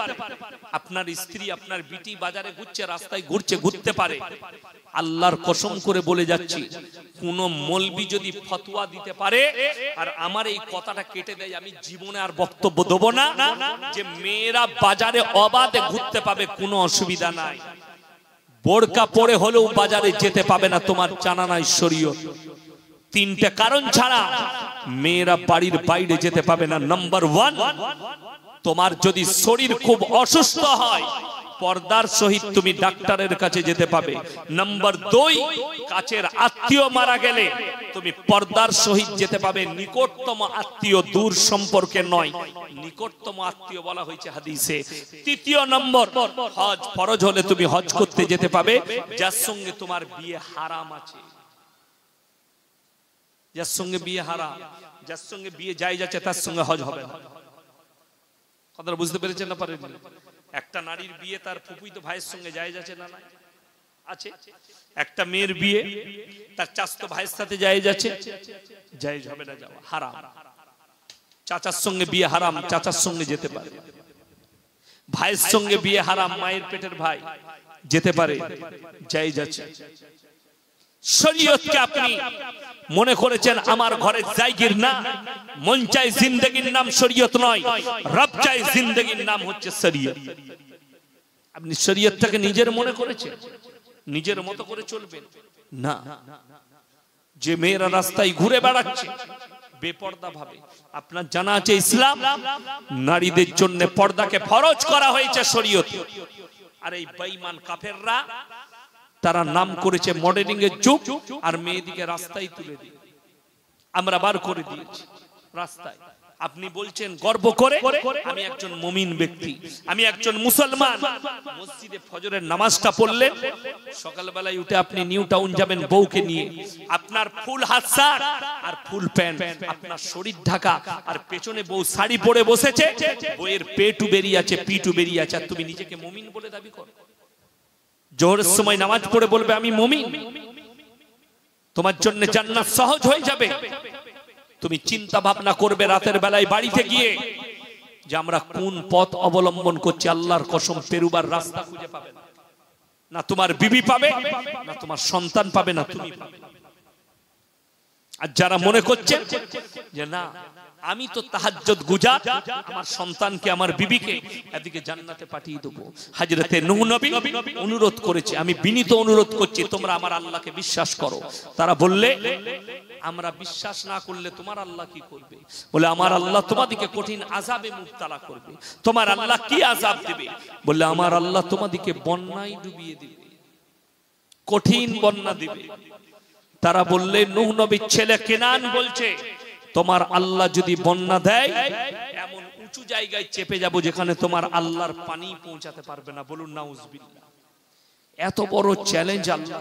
Speaker 1: আপনার স্ত্রী, আপনার বিটি বাজারে ঘুরছে, রাস্তায় ঘুরছে, ঘুরতে পারে। আল্লাহর কসম করে বলে যাচ্ছি, কোন মৌলবি যদি ফতোয়া দিতে পারে আর আমার এই কথাটা কেটে দেয়, আমি জীবনে আর বক্তব্য দেব না যে মেয়েরা বাজারে অবাধে ঘুরতে পাবে, কোনো অসুবিধা নাই। বোরকা পরে হলেও বাজারে যেতে পাবে না, তোমার জানা নাই শরীয়ত। তিনটে কারণ ছাড়া মেয়েরা বাড়ির বাইরে যেতে পাবে না। নাম্বার 1, তোমার যদি শরীর খুব অসুস্থ হয়, পর্দার সহিত তুমি ডাক্তারের কাছে যেতে পাবে। নাম্বার 2, কাছের আত্মীয় মারা গেলে তুমি পর্দার সহিত যেতে পাবে। নিকটতম আত্মীয়, দূর সম্পর্কে নয়, নিকটতম আত্মীয় বলা হয়েছে হাদিসে। 3 নম্বর, হজ ফরজ হলে তুমি হজ করতে যেতে পাবে যার সঙ্গে তোমার বিয়ে হারাম আছে। যার সঙ্গে বিয়ে হারাম, যার সঙ্গে বিয়ে জায়েজ আছে তার সঙ্গে হজ হবে না। কথাটা বুঝতে পেরেছেন না পারেন? একটা নারীর বিয়ে তার ফুফুইতো ভাইয়ের সঙ্গে জায়েজ আছে না? না আছে। একটা মেয়ের বিয়ে তার চাচাতো ভাইয়ের সাথে জায়েজ আছে, জায়েজ হবে না, যাওয়া হারাম। চাচার সঙ্গে বিয়ে হারাম, চাচার সঙ্গে যেতে পারে। ভাইয়ের সঙ্গে বিয়ে হারাম, মায়ের পেটের ভাই যেতে পারে, জায়েজ আছে। শরীয়তকে আপনি মনে করেছেন আমার ঘরে জায়গির না, মন চাই জিন্দেগির নাম শরীয়ত নয়, রব চাই জিন্দেগির নাম হচ্ছে শরীয়ত। আপনি শরীয়তটাকে নিজের মনে করেছেন, নিজের মতো করে চলবেন না। যে মেয়েরা রাস্তায় ঘুরে বেড়াচ্ছে বেপর্দা ভাবে, আপনার জানা আছে ইসলাম নারীদের জন্য পর্দাকে ফরজ করা হয়েছে শরীয়ত। আর এই বেঈমান কাফেররা তারা নাম করেছে মডেলিং এর যুগ, আর মেয়েদিকে রাস্তায় তুলে দিয়ে আমরা বার করে দিয়েছি রাস্তায়। আপনি বলছেন গর্ব করে আমি একজন মুমিন ব্যক্তি, আমি একজন মুসলমান। মসজিদে ফজরের নামাজটা পড়লেন, সকালবেলায় উঠে আপনি নিউ টাউন যাবেন বউকে নিয়ে, আপনার ফুল হাত শার্ট আর ফুল প্যান্ট, আপনার শরীর ঢাকা, আর পেছনে বউ শাড়ি পরে বসেছে, বউয়ের পেটু বেরিয়ে আছে, পিটু বেরিয়ে আছে, আর তুমি নিজেকে মুমিন বলে দাবি করো। জোহরের সময় নামাজ পড়ে বলবে আমি মুমিন, তোমার জন্য জান্নাত সহজ হয়ে যাবে। তুমি চিন্তা ভাবনা করবে রাতের বেলায় বাড়িতে গিয়ে যে আমরা কোন পথ অবলম্বন করছি। আল্লাহর কসম পেরুবার রাস্তা খুঁজে পাবে না, না তোমার বিবি পাবে, না তোমার সন্তান পাবে, না তুমি পাবে। আর যারা মনে করছে যে না আমি তো তাহাজ্জুদ গুজার, আমার সন্তানকে আমার বিবিকে এদিকে জান্নাতে পাঠিয়ে দেবো। হযরতে নূহ নবী অনুরোধ করেছে, আমি বিনীত অনুরোধ করছি তোমরা আমার আল্লাহকে বিশ্বাস করো। তারা বললে আমরা বিশ্বাস না করলে তোমার আল্লাহ কি করবে? বলে আমার আল্লাহ তোমাদেরকে কঠিন আযাবে মুবতালা করবে। তোমার আল্লাহ কি আযাব দিবে? বলে আমার আল্লাহ তোমাদেরকে বন্যায় ডুবিয়ে দিবে, কঠিন বন্যা দিবে। তারা বললে নূহ নবীর ছেলে কেনান বলছে তোমার আল্লাহ যদি বন্যা দেয় এমন উঁচু জায়গায় চেপে যাব যেখানে তোমার আল্লাহর পানি পৌঁছাতে পারবে না। বলুন নাউজুবিল্লাহ। এত বড় চ্যালেঞ্জ আল্লাহ।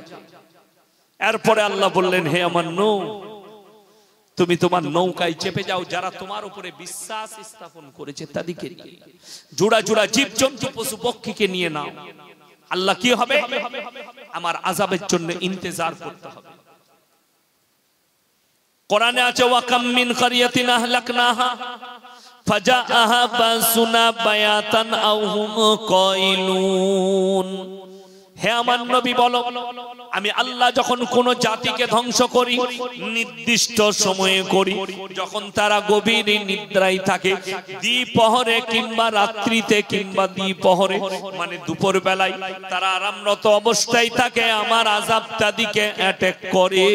Speaker 1: এরপরে আল্লাহ বললেন হে আমার নূহ, তুমি তোমার নৌকায় চেপে যাও, যারা তোমার উপরে বিশ্বাস স্থাপন করেছে তাদেরকে নিয়ে, জোড়া জোড়া জীবজন্তু পশু পক্ষীকে নিয়ে নাও। আল্লাহ কি হবে? আমার আযাবের জন্য ইন্তজার করতে হবে। কোরআনে আছে ওয়াকাম মিন কারিয়াতিন আহলাকনাহা ফাজাআহা বাসুনা বায়াতান আও হুম কাইলুন। হে আমার নবী বলো, আমি আল্লাহ যখন কোন জাতিকে ধ্বংস করি নির্দিষ্ট সময়ে করি, যখন তারা গভীর নিদ্রায় থাকে, দ্বিপহরে কিংবা রাত্রিতে কিংবা দ্বিপহরে মানে দুপুর বেলায় তারা আরামরত অবস্থায় থাকে, আমার আযাব তাদিকে অ্যাটাক করে।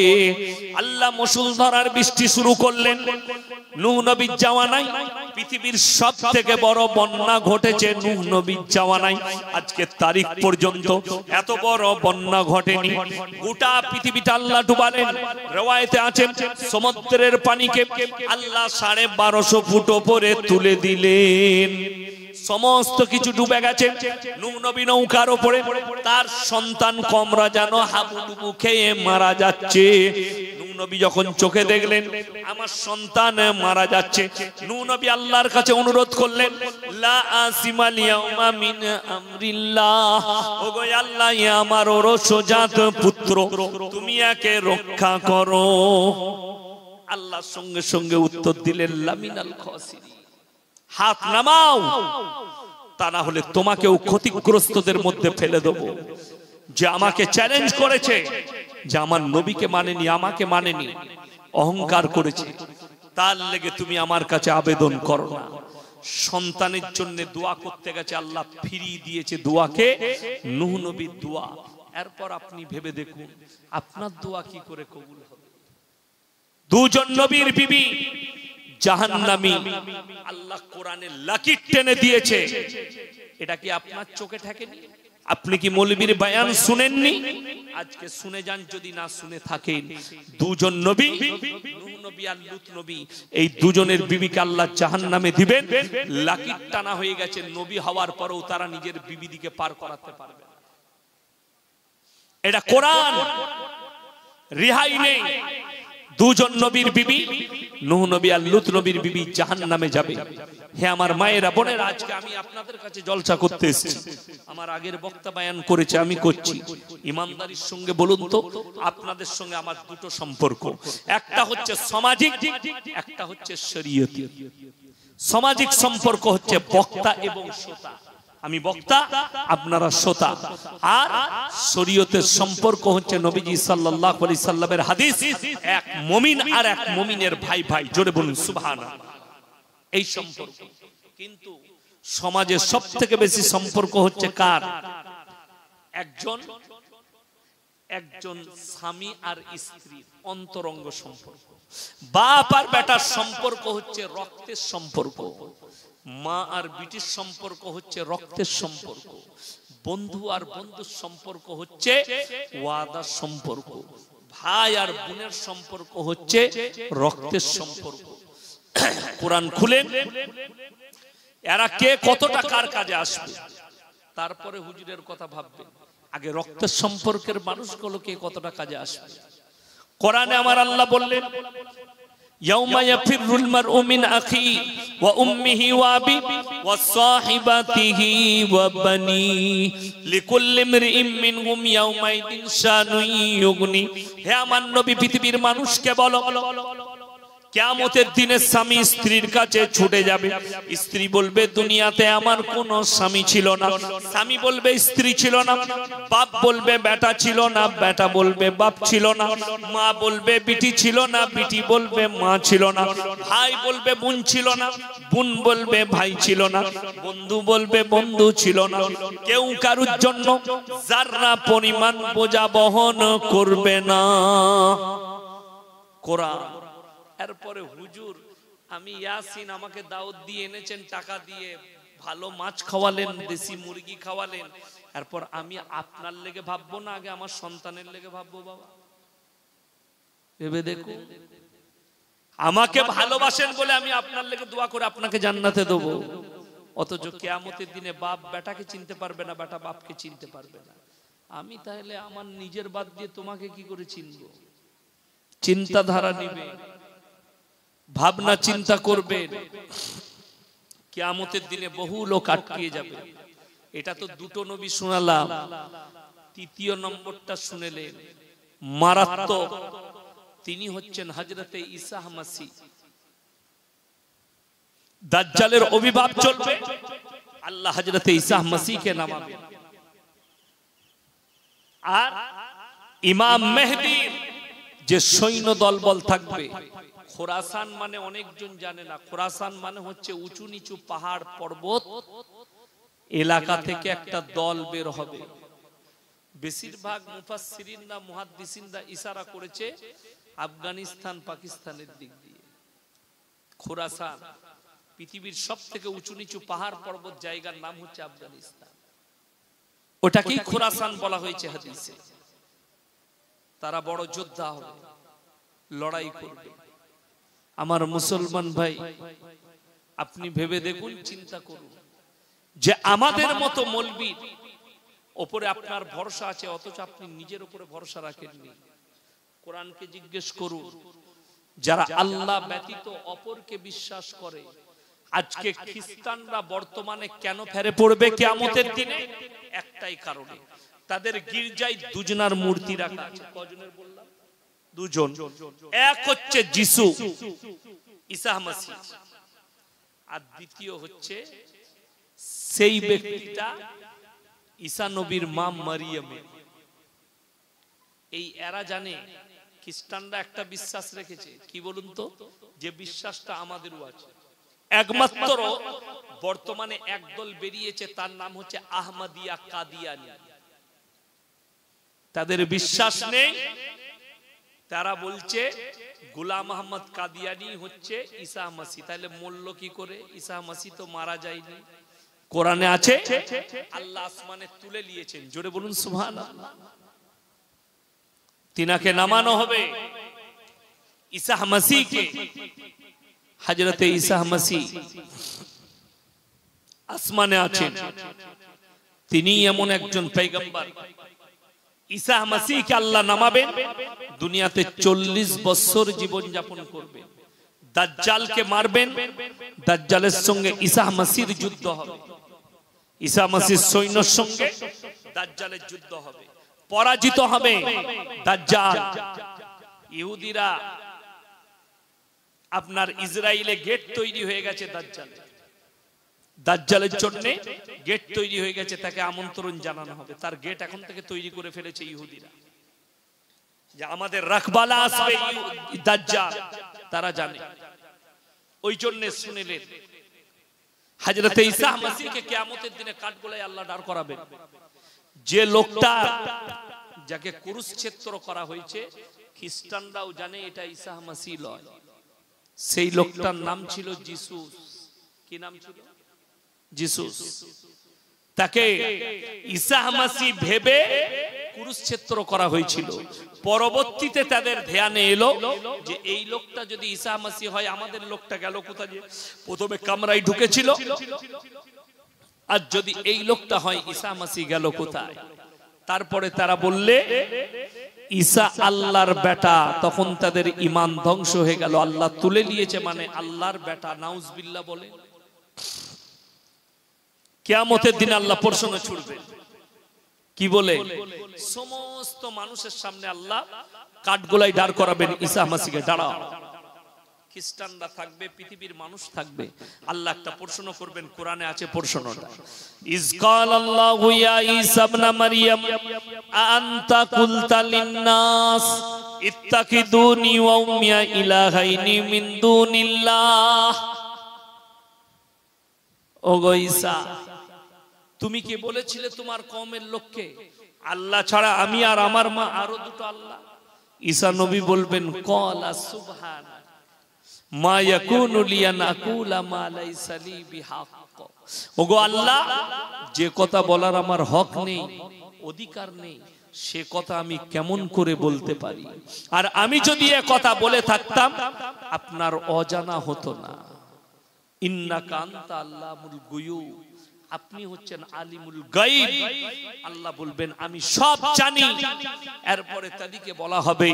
Speaker 1: আল্লাহ মুষলধারার বৃষ্টি শুরু করলেন। নূহ নবীর জামানায় পৃথিবীর সবথেকে বড় বন্যা ঘটেছে নূহ নবীর জামানায়। আজকের তারিখ পর্যন্ত এত বড় বন্যা ঘটেনি। গোটা পৃথিবীটা আল্লাহ ডুবালেন। রওয়ায়েতে আছে সমুদ্রের পানিকে আল্লাহ 1250 ফুট উপরে তুলে দিলেন। সমস্ত কিছু ডুবে গেছে। নূহ নবী নৌকার উপরে, তার সন্তান কমরা যেন হাবুডুবু খেয়ে মারা যাচ্ছে। নূহ নবী যখন চোখে দেখলেন আমার সন্তান মারা যাচ্ছে, নূহ নবী আল্লাহর কাছে অনুরোধ করলেন লা আসিমাল ইয়াউমা মিন আমরিল্লাহ, ওগো আল্লাহ আমার ওরসজাত পুত্র তুমি একে রক্ষা করো। আল্লাহ সঙ্গে সঙ্গে উত্তর দিলেন লামিনাল খাসিরিন, হাত নামাও, তা না হলে তোমাকেও ক্ষতিগ্রস্তদের মধ্যে ফেলে দেব। যে আমাকে চ্যালেঞ্জ করেছে, যে আমার নবীকে মানেনি, আমাকে মানেনি, অহংকার করেছে, তার লেগে তুমি আমার কাছে আবেদন করো না। সন্তানের জন্য দোয়া করতে গেছে, আল্লাহ ফিরিয়ে দিয়েছে দোয়াকে, নূহ নবীর দোয়া। এরপর আপনি ভেবে দেখুন আপনার দোয়া কি করে কবুল হবে। দুজন নবীর বিবি জাহান্নামী, আল্লাহ কোরআনে লাকির টেনে দিয়েছে। এটা কি আপনার চোখে ঠেকেনি? আপনি কি মৌলবীর বয়ান শুনেননি? আজকে শুনে যান যদি না শুনে থাকেন। দুজন নবী, নূহ নবী আর লূত নবী, এই দুজনের বিবিকে আল্লাহ জাহান্নামে দিবেন। লাকির টানা হয়ে গেছে, নবী হওয়ার পরেও তারা নিজের বিবিদিকে পার করাতে পারবে না। এটা কোরআন, রিহাই নেই। দুজন নবীর বিবি, নূহ নবী আর লূত নবীর বিবি জাহান্নামে যাবে। হে আমার মায়েরা বোনেরা, আজকে আমি আপনাদের কাছে জলসা করতে এসেছি। আমার আগের বক্তা বয়ান করেছে, আমি করছি। ইমানদারির সঙ্গে বলুন তো, আপনাদের সঙ্গে আমার দুটো সম্পর্ক, একটা হচ্ছে সামাজিক, একটা হচ্ছে শরীয়তি। সামাজিক সম্পর্ক হচ্ছে বক্তা এবং শ্রোতা। আমি বক্তা, আপনারা শ্রোতা। আর শরীয়তের সম্পর্ক হচ্ছে নবীজি সাল্লাল্লাহু আলাইহি সাল্লামের হাদিস, এক মুমিন আর এক মুমিনের ভাই ভাই। জোরে বলুন সুবহানাল্লাহ। এই সম্পর্ক। কিন্তু সমাজে সবথেকে বেশি সম্পর্ক হচ্ছে কার? একজন স্বামী আর স্ত্রীর অন্তরঙ্গ সম্পর্ক। বাপ আর বেটার সম্পর্ক হচ্ছে রক্তের সম্পর্ক। মা আর বিটির সম্পর্ক হচ্ছে রক্তের সম্পর্ক। বন্ধু আর বন্ধুর সম্পর্ক হচ্ছে ওয়াদার সম্পর্ক। ভাই আর বোনের সম্পর্ক হচ্ছে রক্তের সম্পর্ক। কোরআন খুলেন, এরা কে কতটা কার কাজে আসবে, তারপরে হুজুরের কথা ভাববেন। আগে রক্তের সম্পর্কের মানুষগুলো কে কতটা কাজে আসবে। কোরআনে আমার আল্লাহ বললেন, ইয়াউমা ইয়াফিরুল মারউ মিন আখি ওয়া উম্মিহি ওয়া আবি ওয়া সাহিবাতিহি ওয়া বানি লিকুল্লি ইমরিইম মিনহুম ইয়াউমাইদিন শানুন ইউগনি। হে আমার নবী, পৃথিবীর মানুষকে বলো, কিয়ামতের দিনে স্বামী স্ত্রীর কাছে ছুটে যাবে। স্ত্রী বলবে, দুনিয়াতে আমার কোনো স্বামী ছিল না। স্বামী বলবে, স্ত্রী ছিল না। বাপ বলবে, বেটা ছিল না। বেটা বলবে, বাপ ছিল না। মা বলবে, বিটি ছিল না। বিটি বলবে, মা ছিল না। ভাই বলবে, বোন ছিল না। বোন বলবে, ভাই ছিল না। বন্ধু বলবে, বন্ধু ছিল না। কেউ কারুর জন্য যারা পরিমাণ বোঝা বহন করবে না। কোরআন। এরপরে হুজুর, আমি ইয়াসিন, আমাকে দাওয়াত দিয়ে এনেছেন, টাকা দিয়ে ভালো মাছ খাওয়ালেন, দেশি মুরগি খাওয়ালেন। এরপর আমি আপনার লেগে ভাববো না, আগে আমার সন্তানের লেগে ভাববো? বাবা ভেবে দেখো, আমাকে ভালোবাসেন বলে আমি আপনার লেগে দোয়া করে আপনাকে জান্নাতে দেবো। অথচ কিয়ামতের দিনে বাপ বেটাকে চিনতে পারবে না, বেটা বাপকে চিনতে পারবে না। আমি তাহলে আমার নিজের বাদ দিয়ে তোমাকে কি করে চিনবো? চিন্তাধারা নিবে, ভাবনা চিন্তা করবেন। কিয়ামতের দিনে বহু লোক আটকিয়ে যাবে। এটা তো দুটো নবী শোনালাম, তৃতীয় নম্বরটা শুনেলেন, মারাত্মক। তিনি হচ্ছেন হযরতে ঈসা মাসিহ। দাজ্জালের অভিভাব চলবে, আল্লাহ হযরতে ঈসা মাসিহকে নামাবেন। আর ইমাম মেহদির যে সৈন্য দলবল থাকবে। খোরাসান মানে অনেকজন জানে না, খোরাসান মানে হচ্ছে উঁচু নিচু পাহাড় পর্বত এলাকা থেকে একটা দল বের হবে। বেশিরভাগ মুফাসসিরিনরা মুহাদ্দিসিনরা ইশারা করেছে আফগানিস্তান পাকিস্তানের দিক দিয়ে। খোরাসান পৃথিবীর সবথেকে উঁচু নিচু পাহাড় পর্বত জায়গার নাম হচ্ছে আফগানিস্তান। ওটাকেই খোরাসান বলা হয়েছে হাদিসে। তারা বড় যোদ্ধা হবে, লড়াই করবে। আমার মুসলমান ভাই, আপনি ভেবে দেখুন, চিন্তা করুন যে আমাদের মতো মৌলবীর ওপরে আপনার ভরসা আছে, অথচ আপনি নিজের উপরে ভরসা রাখেননি। কোরআনকে জিজ্ঞেস করুন, যারা আল্লাহ ব্যতীত অপরকে বিশ্বাস করে, আজকে খ্রিস্টানরা বর্তমানে কেন ফেরে পড়বে কিয়ামতের দিনে? একটাই কারণে, তাদের গির্জায় দুজনার মূর্তি রাখা আছে। কজনের বললাম? দুজন। এক হচ্ছে যিশু ঈসা মাসিহ, আর দ্বিতীয় হচ্ছে সেই ব্যক্তিটা ঈসা নবীর মা মারিয়াম। এই এরা জানে খ্রিস্টানরা একটা বিশ্বাস রেখেছে, কি বলুন তো? যে বিশ্বাসটা আমাদেরও আছে। একমাত্র বর্তমানে একদল বেরিয়েছে, তার নাম হচ্ছে আহমদিয়া কাদিয়ানী। তাদের বিশ্বাস নেই, তারা বলছে গোলাম আহমদ কাদিয়ানী হচ্ছে ঈসা মাসিহ। তাহলে মরল কি করে? ঈসা মাসিহ তো মারা যায়নি, কোরআনে আছে আল্লাহ আসমানে তুলে নিয়েছেন, জোরে বলুন সুবহানাল্লাহ। তিনাকে নামানো হবে, ঈসা মসিহকে, হযরতে ঈসা মসিহ আসমানে আছেন। তিনি এমন একজন পয়গম্বর, ঈসা মসিহকে আল্লাহ নামাবেন, দুনিয়াতে 40 বছর জীবন যাপন করবেন, দাজ্জালকে মারবেন, দাজ্জালের সঙ্গে ঈসা মসিহর যুদ্ধ হবে, ঈসা মসিহর সৈন্যের সঙ্গে দাজ্জালের যুদ্ধ হবে, পরাজিত হবে দাজ্জাল। ইহুদিরা আপনার ইসরায়েলে গেট তৈরি হয়ে গেছে দাজ্জালের জন্য, গেট তৈরি হয়ে গেছে, তাকে আমন্ত্রণ জানানো হবে। তার গেট এখন থেকে তৈরি করে ফেলেছে ইহুদিরা, যে আমাদের রাখবালা আসবে দাজ্জাল, তারা জানে। ওই জন্য শুনিলেন হযরতে ঈসা মসিহকে কিয়ামতের দিনে কাঠগোলায় আল্লাহ দাঁড় করাবেন। যে লোকটা যাকে ক্রুশচ্ছেদ করা হয়েছে, খ্রিস্টানরাও জানে এটা ঈসা মসিহ নয়, সেই লোকটার নাম ছিল যিশুস। কি নাম ছিল? যিশুস। তাকে ঈসা মসিহ ভেবে ক্রুশচ্ছেদ করা হয়েছিল। পরবর্তীতে তাদের ধ্যানে এলো যে এই লোকটা যদি ঈসা মসিহ হয়, আমাদের লোকটা গেল কোথায়? প্রথমে কামরায় ঢুকেছিল, আর যদি এই লোকটা হয় ঈসা মসিহ গেল কোথায়? তারপরে তারা বললে ঈসা আল্লাহর বেটা, তখন তাদের ঈমান ধ্বংস হয়ে গেল। আল্লাহ তুলে নিয়েছে মানে আল্লাহর বেটা, নাউজুবিল্লাহ বলে। কিয়ামতের দিন আল্লাহ প্রশ্ন ছুড়বেন, কি বলে? সমস্ত মানুষের সামনে আল্লাহ কাঠগোলায় দাঁড় করাবেন ঈসা মসিহকে, দাঁড়াও। খ্রিস্টানরা থাকবে, পৃথিবীর মানুষ থাকবে, আল্লাহ একটা প্রশ্ন করবেন, কোরআনে আছে প্রশ্নটা, ইজ ক্বালাল্লাহু ইয়া ঈসা ইবনে মারইয়াম আনতা কুলতা লিন-নাস ইত্তাখিদুনি ওয়া উম্মিয়া ইলাহাইনি মিন দুনিল্লাহ। ওগো ঈসা, তুমি কি বলেছিলে তোমার কওমের লোককে আল্লাহ ছাড়া আমি আর আমার মা আরো দুটো আল্লাহ? ঈসা নবী বলবেন, ক্বালা সুবহানাক মা ইয়াকুনু লি আন আকুলা মা লাইসা লি বিহাক্ক। ওগো আল্লাহ, যে কথা বলার আমার হক নেই, অধিকার নেই, সে কথা আমি কেমন করে বলতে পারি? আর আমি যদি এ কথা বলে থাকতাম আপনার অজানা হতো না। ইন্নাকা আনতা আল্লামুল গুয়ুব, আপনি হচ্ছেন আলিমুল গায়ব। আল্লাহ বলবেন আমি সব জানি। এরপরে তাদেরকে বলা হবে,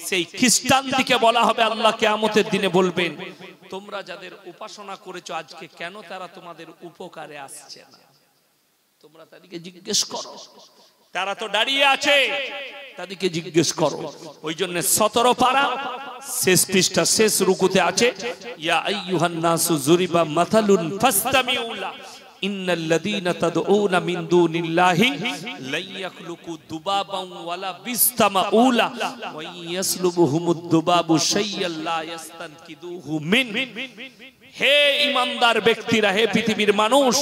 Speaker 1: সেই খ্রিস্টানদেরকে বলা হবে, আল্লাহ কিয়ামতের দিনে বলবেন, তোমরা যাদের উপাসনা করেছো আজকে কেন তারা তোমাদের উপকারে আসছে না? তোমরা তাদেরকে জিজ্ঞেস করো, তারা তো দাঁড়িয়ে আছে, তাদেরকে জিজ্ঞেস করো। ওই জন্য 17 পারা শেষ পৃষ্ঠা শেষ রুকুতে আছে, ইয়া আইয়ুহান নাসু যুরিবা মাথালুন ফাসতামিউ লা ইন্নাল্লাযীনা তাদউনা মিন দুনিল্লাহি লা ইয়াখলুকু দুবাবান ওয়ালা বিস্তামাউ লা ওয়া ইয়াসলুবুহুমুদ দুবাবু শাইয়াল লা ইস্তানকিদুহু মিন। হে ঈমানদার ব্যক্তিরা, হে পৃথিবীর মানুষ,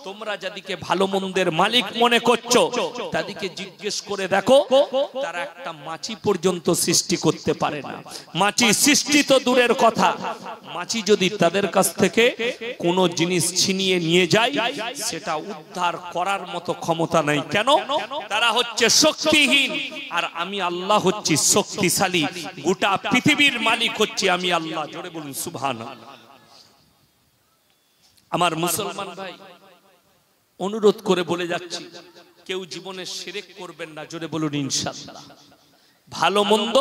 Speaker 1: তোমরা যাদেরকে ভালো মন্দের মালিক মনে করছো তাদেরকে জিজ্ঞেস করে দেখো, তারা একটা মাছি পর্যন্ত সৃষ্টি করতে পারে না। মাছি সৃষ্টি তো দূরের কথা, মাছি যদি তাদের কাছ থেকে কোনো জিনিস ছিনিয়ে নিয়ে যায় সেটা উদ্ধার করার মতো ক্ষমতা নাই। কেন? তারা হচ্ছে শক্তিহীন, আর আমি আল্লাহ হচ্ছি শক্তিশালী। গোটা পৃথিবীর মালিক হচ্ছে আমি আল্লাহ। জোরে বলুন সুবহানাল্লাহ। আমার মুসলমান ভাই, অনুরোধ করে বলে যাচ্ছি, কেউ জীবনে শিরক করবেন না। জোরে বলুন ইনশাআল্লাহ। ভালো মন্দ,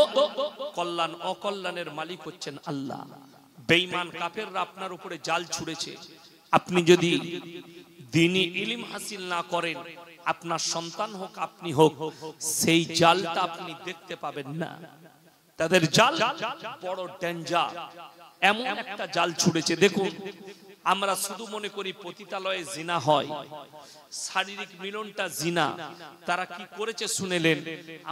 Speaker 1: কল্যাণ অকল্যাণের মালিক হচ্ছেন আল্লাহ। বেঈমান কাফেররা আপনার উপরে জাল ছুড়েছে, আপনি যদি দ্বীনি ইলম হাসিল না করেন, আপনার সন্তান হোক আপনি হোক, সেই জালটা আপনি দেখতে পাবেন না। তাদের জাল বড় ডেঞ্জার, এমন একটা জাল ছুড়েছে। দেখুন, আমরা শুধু মনে করি পতিতালয়ে জিনা হয়, শারীরিক মিলনটা জিনা। তারা কি করেছে শুনেলেন?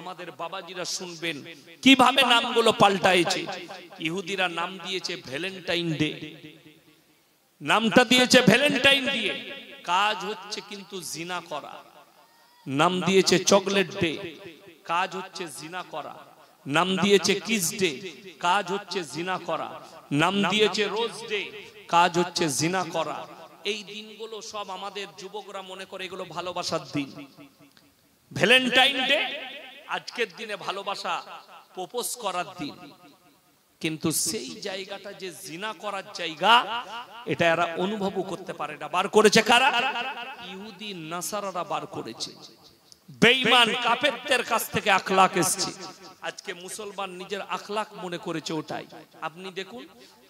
Speaker 1: আমাদের বাবাজিরা শুনবেন কিভাবে নামগুলো পাল্টাইছে। ইহুদিরা নাম দিয়েছে ভ্যালেন্টাইন ডে, নামটা দিয়েছে ভ্যালেন্টাইন দিয়ে, কাজ হচ্ছে কিন্তু জিনা করা। নাম দিয়েছে চকলেট ডে, কাজ হচ্ছে জিনা করা। নাম দিয়েছে কিস ডে, কাজ হচ্ছে জিনা করা। নাম দিয়েছে রোজ ডে, কাজ হচ্ছে জিনা করা। এই দিনগুলো সব আমাদের যুবকরা মনে করে এগুলো ভালোবাসার দিন। ভ্যালেন্টাইন ডে আজকের দিনে ভালোবাসা প্রপোজ করার দিন, কিন্তু সেই জায়গাটা যে জিনা করার জায়গা এটা এরা অনুভবও করতে পারে না। বার করেছে কারা? ইহুদি নাসারারা বার করেছে। বেঈমান কাফেরদের কাছ থেকে আখলাক এসেছে। আজকে মুসলমান নিজের আখলাক মনে করেছে ওটাই। আপনি দেখুন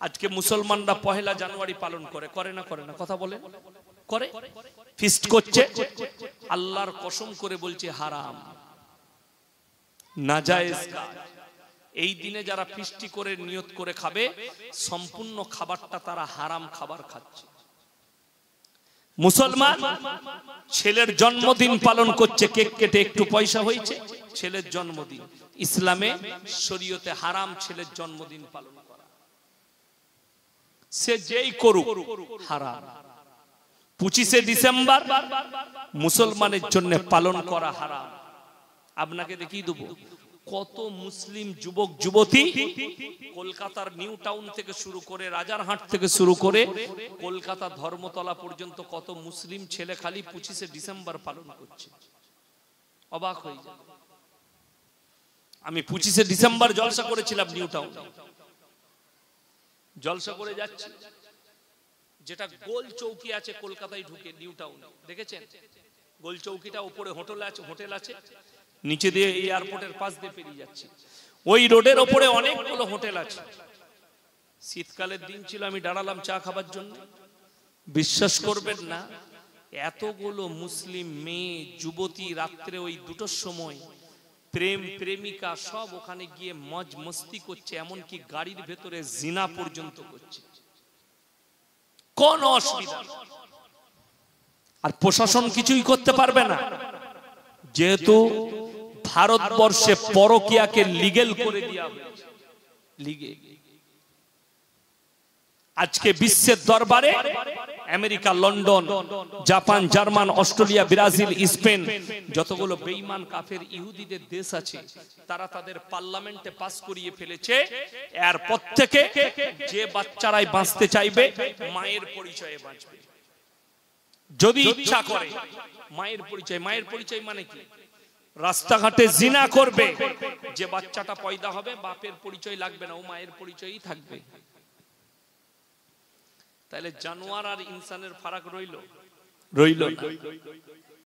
Speaker 1: আজকে মুসলমানরা পহেলা জানুয়ারি পালন করে, করে না করে না? কথা বলে করে, ফিস্ট করছে। আল্লাহর কসম করে বলছে হারাম, নাজায়েজ কাজ। এই দিনে যারা ফিস্টি করে নিয়ত করে খাবে, সম্পূর্ণ খাবারটা তারা হারাম খাবার খাচ্ছে। মুসলমান ছেলের জন্মদিন পালন করছে, কেক কেটে একটু পয়সা হয়েছে, ছেলের জন্মদিন। ইসলামে শরীয়তে হারাম ছেলের জন্মদিন পালন করা, সে যেই করুক হারাম। 25শে ডিসেম্বর মুসলমানের জন্য পালন করা হারাম। আপনাকে দেখিয়ে দেবো কত মুসলিম যুবক যুবতী কলকাতার নিউ টাউন থেকে শুরু করে, রাজারহাট থেকে শুরু করে কলকাতা ধর্মতলা পর্যন্ত কত মুসলিম ছেলে খালি 25শে ডিসেম্বর পালন করছে। অবাক হয়ে যায়। আমি 25শে ডিসেম্বর জলসা করেছিলাম নিউ টাউন, জলসা করে যাচ্ছি, যেটা গোল চৌকি আছে কলকাতায় ঢুকে নিউ টাউন, দেখেছেন? গোল চৌকিটা উপরে হোটেল আছে, নিচে দিয়ে এয়ারপোর্টের পাশ দিয়ে পেরিয়ে যাচ্ছে। ওই রোডের ওপরে অনেকগুলো হোটেল আছে। শীতকালের দিন ছিল, আমি দাঁড়ালাম চা খাবার জন্য। বিশ্বাস করবেন না, এতগুলো মুসলিম মেয়ে যুবতী রাত্রে ওই 2টোর সময় প্রেম প্রেমিকা সব ওখানে গিয়ে মজ মস্তি করছে, এমনকি গাড়ির ভেতরে জিনা পর্যন্ত করছে। কোন অসুবিধা? আর প্রশাসন কিছুই করতে পারবে না, যেহেতু ভারতবর্ষে পরকীয়াকে লিগ্যাল করে দেওয়া হয়েছে। লিগ্যাল। আজকে বিশ্বের দরবারে America, London, Japan, German, Australia, Brazil, Spain, যতগুলো বেঈমান কাফের ইহুদিদের দেশ আছে, তারা তাদের পার্লামেন্টে পাস করিয়ে ফেলেছে এর প্রত্যেকে যে বাচ্চারাই বাঁচতে চাইবে মায়ের পরিচয়ে বাঁচবে। যদি ইচ্ছা করে মায়ের পরিচয়। মায়ের পরিচয় মানে কি? রাস্তাঘাটে জিনা করবে, যে বাচ্চাটা পয়দা হবে বাপের পরিচয় লাগবে না, ও মায়ের পরিচয়ই থাকবে। তাহলে জানোয়ার আর ইনসানের ফারাক রইল? রইল না।